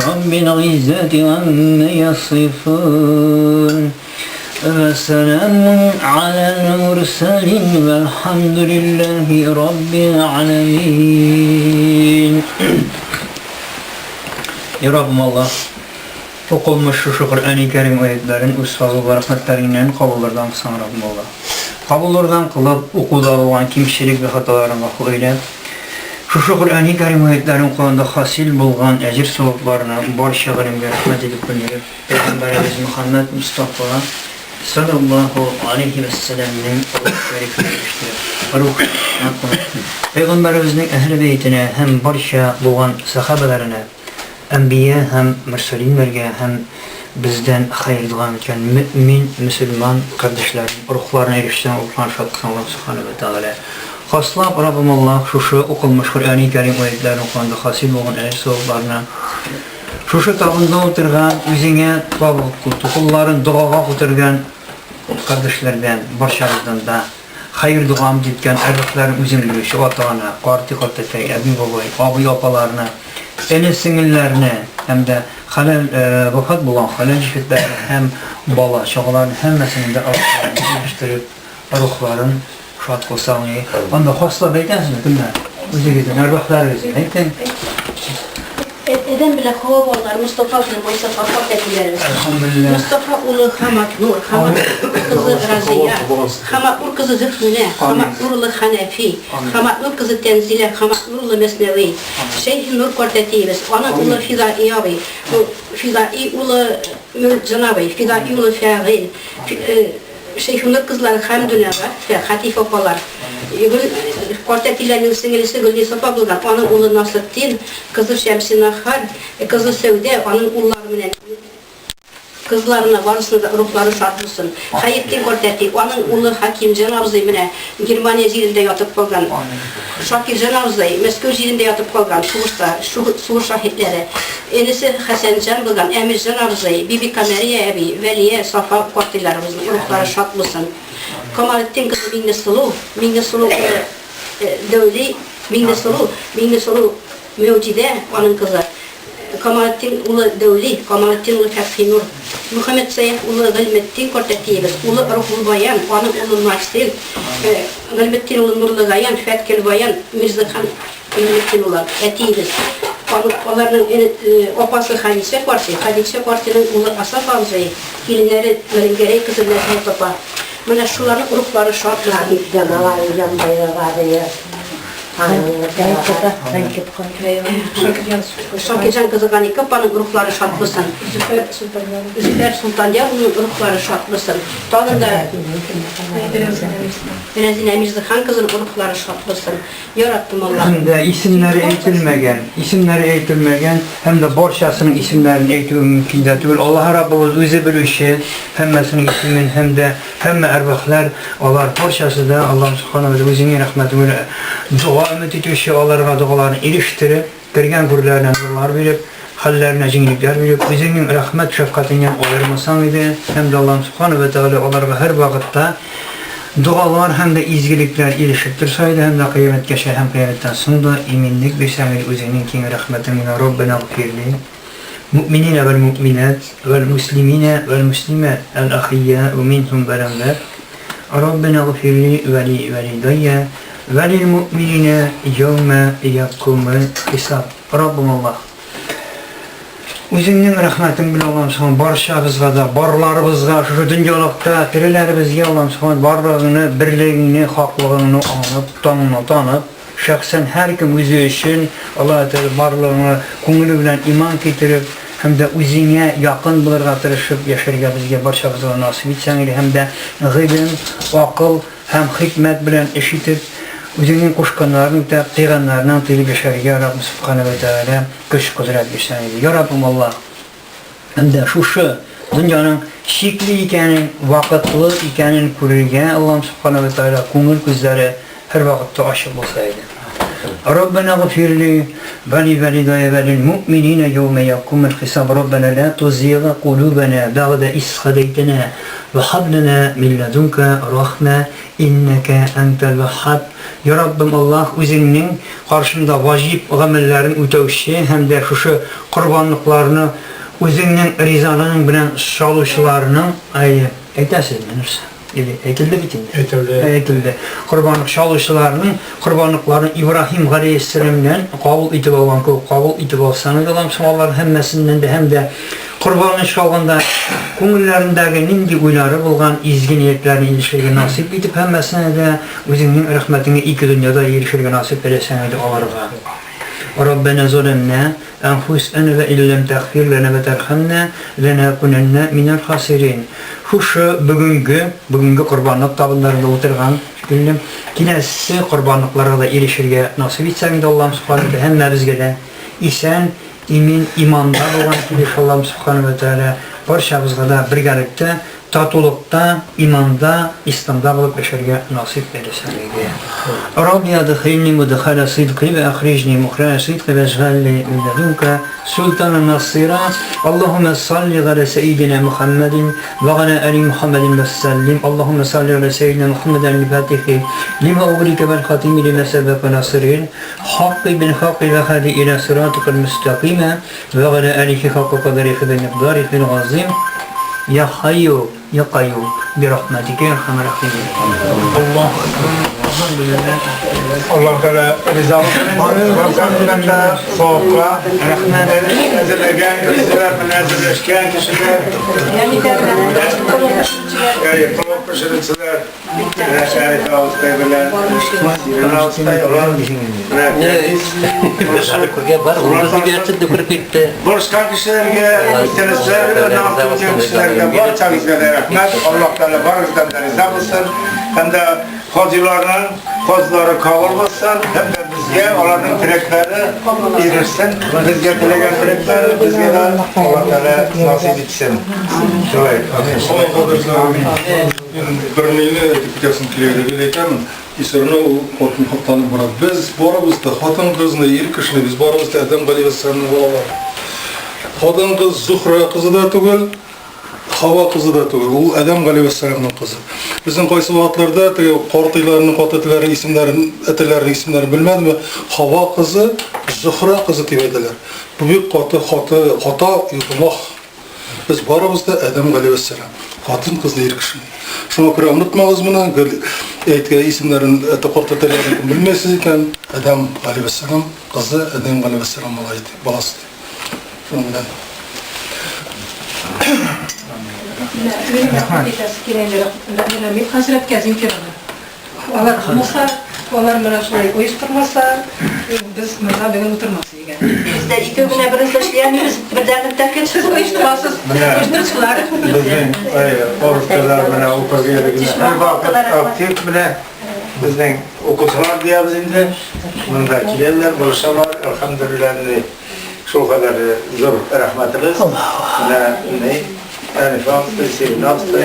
رب العزة عما يصفون ve selamun alel murselin velhamdülillahi rabbil alemin. Ya Rabbim Allah, okulmuş şu Kur'an-ı Kerim ayetlerin üst fazıl ve rahmetlerinden kabullardan kısan Rabbim Allah. Kabullardan kılıp okuda olan kimselik ve hatalarına mahvul eyle. Şu Kur'an-ı Kerim ayetlerin kulağında hasil bulgan ecir sevaplarına barış yağırımga rahmet edip gönderip Peygamberimiz Muhammed Mustafa sallallahu aleyhi ve sellem'in Peygamberimizin ehl-i beytine hem barışa bulgan sahabelerine enbiye hem mürselinlerge hem bizden hayır duan eken mümin, müslüman kardeşlerin ruhlarına erişten okulan şarkısına Allah subhanahu ve teala. Haslap Rabbim Allah şu okulmuş Kur'an-ı Kerim ayetlerini okulanda hasil olan el sevaplarına şu tabında oturgan, üzerine kulların duağa oturgan kardeşlerden, barşarızdan da hayır duam ditken erkeklerin üzümlüğü, şu atağına, qarti qartetey, abi babay, abi apalarına, ene singillerine hem de halal vefat bulan halal şifetlerine hem bala, çağların hemmesini de araslarını iliştirip ruhların şuat kılsağını onda hosla beydensiniz değil mi? Üzü gidin, erbaklar üzü. Eden bile hava bağlar, Mustafa bin Mustafa fakirlerimiz. Elhamdülillah. Mustafa ulu Hamat Nur, Hamat kızı Raziya, Hamat Nur kızı Zühmüne, Hamat Nur ulu Hanefi, Hamat Nur kızı Tenzile, Hamat Nur ulu Mesnevi, Şeyh Nur Kortetiyiz, onun ulu Fidai abi, Fidai ulu Canabi, Fidai ulu Fâgil, Şeyh Nur kızları Hamdüne var ve Hatife opalar. Kortetilerinin singilisi Gülni Sopa bulgan, onun ulu Nasrettin, kızı Şemsi Nahar, kızı Sevde, onun ullarının kızlarına varısını da ruhları şartmışsın. Hayettin Korteti, onun ulu Hakim Cenab-ı Mine, Germaniya zilinde yatıp kalgan, Şakir Cenab-ı Mesko zilinde yatıp kalgan, Suğur şahitleri, enisi Hasan Can bulgan, Emir Cenab-ı Bibi Kameriye Ebi, Veliye, Safa Kortilerimizin ruhları şartmışsın. Kamalettin kızı Minne Sulu Dövli, Minne Sulu Mevcide, onun kızı. Kamalettin ulu Dövli, Kamalettin ulu Fethi Nur, Muhammed Sayyid ulu Gılmettin Kortetiyiz, ulu Ruhul Bayan, onun ulu Nakstil, Gılmettin ulu Nurlu Gayan, Fetkel Bayan, Mirza Khan Gılmettin ulu Etiyiz. Onların opası Hadice Korti'nin ulu Asaf Avzayı, gelinleri Gölüngerey kızı Nezmi Topa. Mana şuların ruhları şartlar. Şakircan kızı Gani Kapa'nın ruhları şartlısın. Züfer Sultan Yavru'nun ruhları şartlısın. Tanında Benazine Mirza Han kızının ruhları şartlısın. Yarattım Allah. Hem de isimleri eğitilmegen hem de borçasının isimlerini eğitimi mümkün değil. Allah Rabbimiz özü bilişi hemmesinin ismin hem de hemme erbaklar onlar borçası da Allah subhanahu ve teala'nın rahmetiyle dua ümit etişi onlara dualarını iliştirip gergen gurlarına nurlar verip hallerine cinlikler verip özünün rahmet şefkatinden ayırmasan idi hem de Allah subhanahu ve teala onlara her vakitte dualar hem de izgilikler iliştirseydi hem de kıyamet geçer hem kıyametten sonra iminlik bir semir özünün kini rahmetine Rabbena gfirli mu'minine vel mu'minat vel muslimine vel muslimat el ahiyya ve minhum velenler Rabbena gfirli veli velidayya velil mu'minine yevme yakkumul hisab. Rabbim Allah Özünün rahmetin bile Allah'ım sana barışağızga da, barlarımızga, şu dünyalıkta, tirilerimizge Allah'ım sana barlığını, birliğini, haklılığını tanıp, şahsen her kim özü için Allah'a Teala barlığını, ko'ngli bilen iman getirip, hem de özüne yakın bulurga tırışıp yaşarga bizge barışağızga nasip etsen hem de gıybin, akıl, hem hikmet bilen eşitip, özünün koşkanlarını da peygamberlerden teyip yaşarga Rabbim Subhanahu ve Teala güç kudret versen idi. Ya Rabbim Allah hem de şu dünyanın şekli ikenin, vakıtlı ikenin kurulgen Allah'ım Subhanahu ve Teala ko'ngil ko'zlari her vakitte açık olsaydı. Rabbena gfirli veli velidaya velil mu'minine yevme yakkumul hisab. Rabbena la tuzigha kulubana ba'da iz hadaytana ve hab lana min ledunka rahme inneke entel vehhab. Ya Rabbim Allah özünün karşında vacip amellerin ötevşi hem de şu kurbanlıklarını özünün rizalığının bilen çalışlarını Aytasız menirse. Ekildi bitinde. Ekildi. Kurbanlık çalışçılarının, kurbanlıkların İbrahim Aleyhisselam'dan kabul edip olan kabul edip olsanız olan sualların hemmesinden de hem de kurbanlık çalganda konularındaki nindi uyları bulgan izgi niyetlerini ilişkili nasip edip hemmesine de özünün rahmetine iki dünyada ilişkili nasip edesene de olarga. ربنا ظلمنا أنفسنا وإن لم تغفر لنا وترحمنا لنكونن من الخاسرين. Şu bugünkü kurbanlık tabınlarında oturgan bildim kinesi kurbanlıklara da erişirge nasip etsen de Allah'ım subhanahu ve teala bizge de isen imanda olan Allah'ım subhanahu ve teala barşamızga da birgalikte tatulukta, imanda, İslam'da bulup yaşarga nasip eylesin. Rabbi adkhilni mudkhala sidqi ve akhrijni mukhraja sidqi ve ej'alni min ledunka sultanan nasira. Allahumme salli ala seyyidina Muhammedin ve ala ali Muhammedin ve sellim. Allahumme salli ala seyyidina Muhammedin al-Fatihi lima ugrike vel khatimi lima sebeqa nasirin. Haqqi bin haqqi ve hadi ila sıratikal müstakime ve ala alihi haqqa kadarihi ve miqdarihi al-azim. Ya Hayyu Ya Qayyum bi rahmetike erhamer rahimin. Allah Teala rızasını da soğukla ezilegen kişiler, münezirleşken kişiler, kılıp pişiriciler, şahit ağustay bilen, ağustay olan borçkan kişilerge, tenisler ve naftırken kişilerge barçanızga da rahmet. Allah Teala barınızdan da rıza olsun. Hem de hocalarının kozları kabul olsun. Hem de bizge onların dilekleri erirsin. Bizge dilegen dilekleri bizge de Allah Teala nasip etsin. Şöyle. Birliğine etikasın kilevde bileyken İsra'nı o hattanı bırak. Biz boramızda hatın kızını, iri kişini biz boramızda Adem Aleyhisselam'ın oğulları. Hatın kız Zuhra kızı da tugul, Hava kızı da tugul. O Adem Aleyhisselam'ın kızı. Bizim qaysı vaatlarda qortiylarının, qotatlarının isimlerini, isimlerini bilmedi mi? Hava kızı, Zuhra kızı demediler. Bu büyük hata yutulmak. Biz baramızda Adem Aleyhisselam. Hatın kızını iri kişini. Şuna göre unutmağız bunu. İsimlerin, qortatlarını bilmezsiniz iken Adem Aleyhisselam kızı, Adem Aleyhisselam balası. Şundan. Hazret gezim ki onlar olmasa, onlar bana şöyle uyuşturmasa, biz mesela benim oturması yani. Biz de iki güne bir işleyemeyiz, bir dernek çıkıyor. Uyuşturmasız, uyuşturucular. Bizim oruçlar bana okuyuyor gibi. Her vakit aktif bile bizden okutular diyoruz şimdi. Bundakiler buluşalar, elhamdülillah şu kadar zor rahmetimiz. Ne? Yani şu an spesiyel nastı.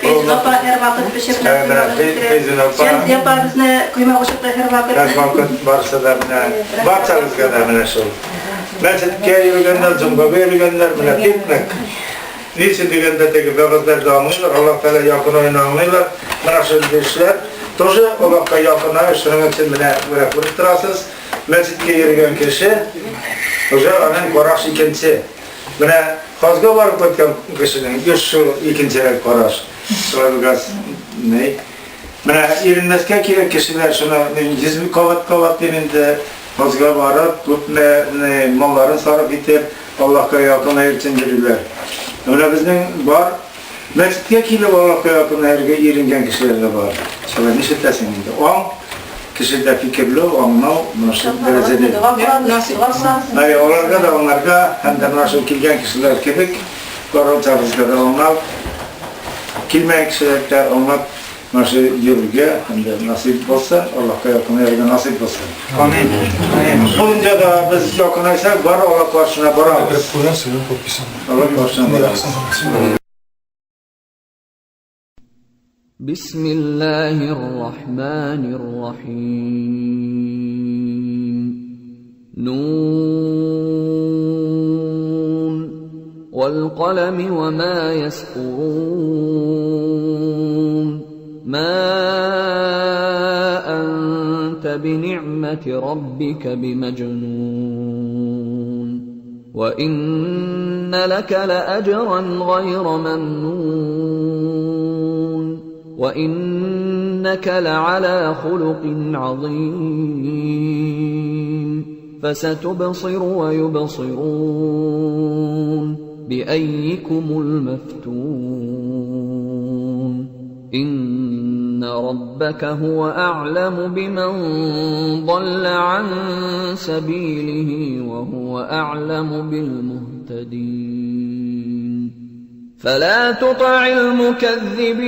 Biz napa her vakit bir şey yapıyoruz. Sen yaparız ne kıyma koşukta her vakit. Her vakit varsa da bana baksanız kadar bana şu. Mescid yürüyenler, cumba yürüyenler bana gitmek. Niçin diyende teki beyazlar dağılmıyorlar, Allah Teala yakın oynamıyorlar. Bana şu işler. Tozu Allah'a yakın oynamıyorlar. Şunun için bana bıraktırasız. Mescid'e yürüyen kişi, tozu onun koraş ikincisi. Bana fazla var koyken kişinin 3 yıl ikinciye koraş. Sonra biraz ne? Bana yerinmezken ki kişiler şuna 100 kavat deminde fazla varıp ne malların sarıp bitir Allah'a yakın ayırçın gelirler. Öyle bizim var. Mescid'e kili Allah'a yakın ayırge yeringen kişiler de var. Şöyle nişetlesin indi. O kişide fikirli, anlav, nasıl derecede. Hayır, onlarga hem de nasıl kilgen kişiler kibik, koruncarızda da onlar, kilmeyen kişiler de onlar nasıl yürürge hem de nasip olsa, Allah'a yakın yerine nasip olsa. Amin. Bulunca da biz yakınaysak, var Allah karşına baramız. Allah karşına baramız. بسم الله الرحمن الرحيم نون والقلم وما يسطرون ما أنت بنعمة ربك بمجنون وإن لك لأجرا غير ممنون وإنك لعلى خلق عظيم فستبصر ويبصرون بأيكم المفتون إن ربك هو أعلم بمن ضل عن سبيله وهو أعلم بالمهتدين فلا تطع المكذبين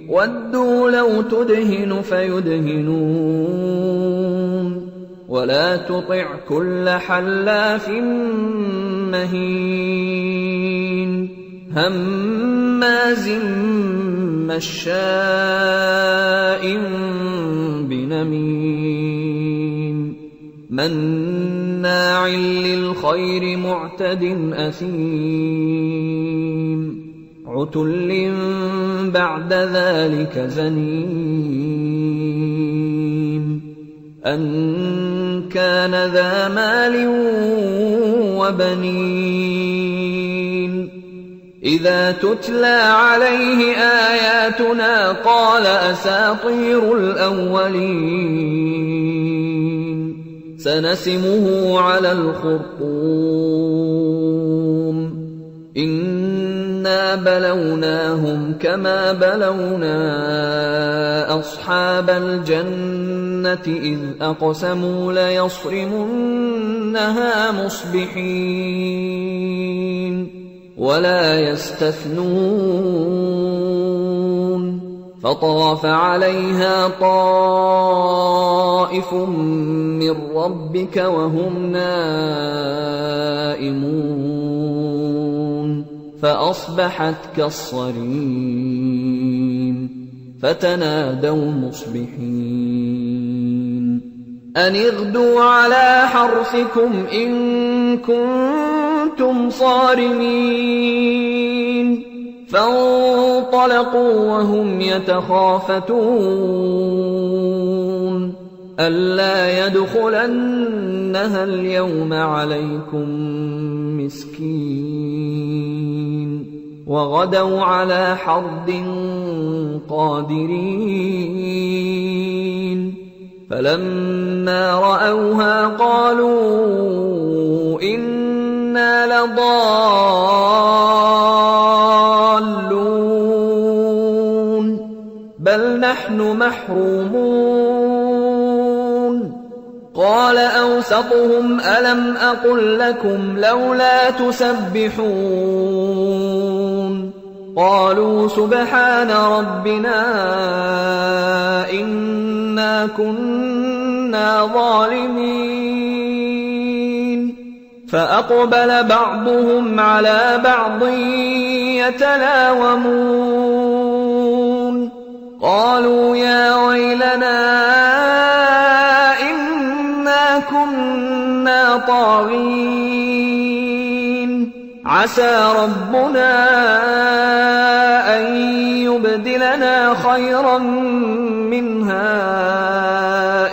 ودوا لو تدهن فيدهنون ولا تطع كل حلاف مهين هماز مشاء بنميم مناع للخير معتد أثيم عتل بعد ذلك زنيم أن كان ذا مال وبنين إذا تتلى عليه آياتنا قال أساطير الأولين سنسمه على الخرطوم إنا بلوناهم كما بلونا أصحاب الجنة إذ أقسموا ليصرمنها مصبحين ولا يستثنون فطاف عليها طائف من ربك وهم نائمون فأصبحت كالصريم فتنادوا مصبحين أن اغدوا على حرثكم إن كنتم صارمين فانطلقوا وهم يتخافتون ألا يدخلنها اليوم عليكم مسكين وغدوا على حرد قادرين فلما رأوها قالوا إنا لضالون بل نحن محرومون قال أوسطهم ألم أقل لكم لولا تسبحون قالوا سبحان ربنا إنا كنا ظالمين فأقبل بعضهم على بعض يتلاومون قالوا يا ويلنا إنا كنا طاغين عسى ربنا أن يبدلنا خيرا منها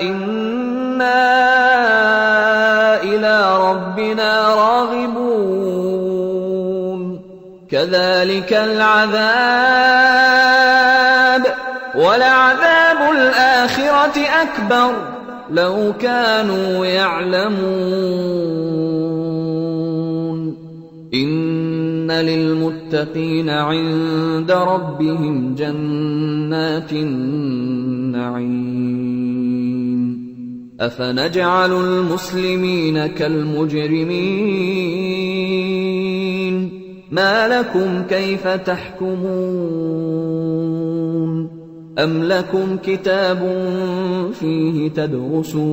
إنا إلى ربنا راغبون كذلك العذاب ولعذاب الآخرة أكبر لو كانوا يعلمون إن للمتقين عند ربهم جنات النعيم أفنجعل المسلمين كالمجرمين ما لكم كيف تحكمون أم لكم كتاب فيه تدرسون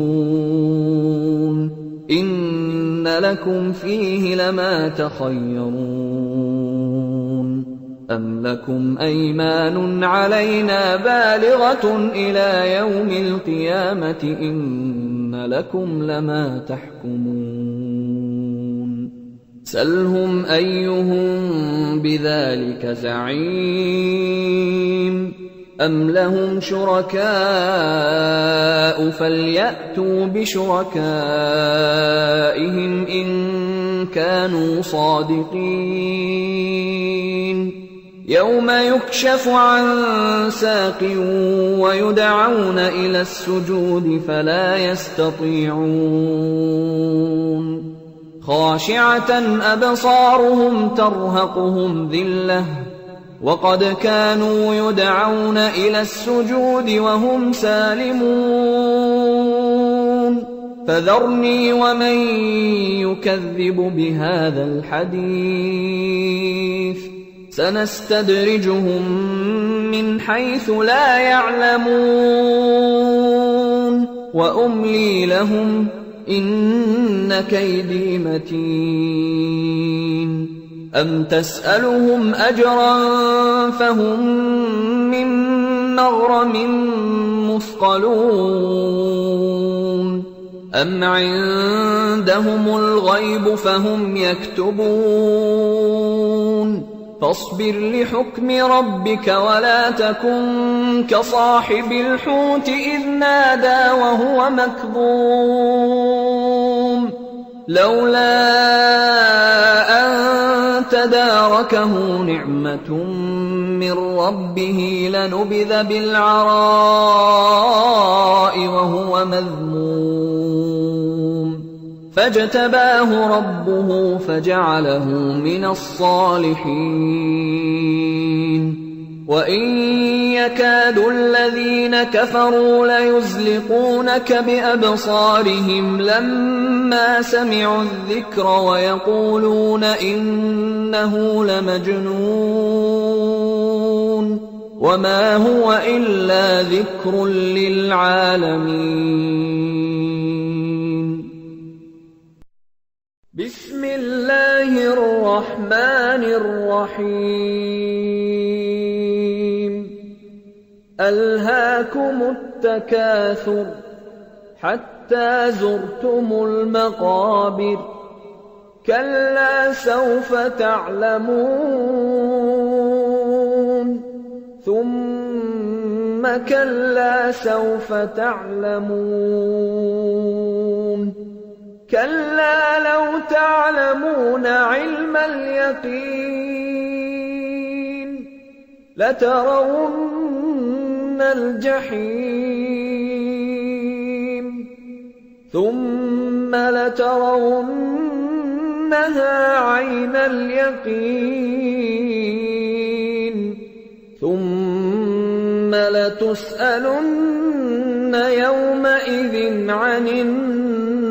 إن لكم فيه لما تخيرون أم لكم أيمان علينا بالغة إلى يوم القيامة إن لكم لما تحكمون سلهم أيهم بذلك زعيم أم لهم شركاء فليأتوا بشركائهم إن كانوا صادقين يوم يكشف عن ساق ويدعون إلى السجود فلا يستطيعون خاشعة أبصارهم ترهقهم ذلة وقد كانوا يدعون إلى السجود وهم سالمون فذرني ومن يكذب بهذا الحديث سنستدرجهم من حيث لا يعلمون وأملي لهم إن كيدي متين أم تسألهم أجرا فهم من مغرم مثقلون أم عندهم الغيب فهم يكتبون فاصبر لحكم ربك ولا تكن كصاحب الحوت إذ نادى وهو مكظوم لولا أن تداركه نعمة من ربه لنبذ بالعراء وهو مذموم فاجتباه ربه فجعله من الصالحين وإن يكاد الذين كفروا ليزلقونك بأبصارهم لما سمعوا الذكر ويقولون إنه لمجنون وما هو إلا ذكر للعالمين بسم الله الرحمن الرحيم ألهاكم التكاثر حتى زرتم المقابر كلا سوف تعلمون ثم كلا سوف تعلمون كلا لو تعلمون علم اليقين لترون الجحيم ثم لترونها عين اليقين ثم لتسألن يومئذ عن النعيم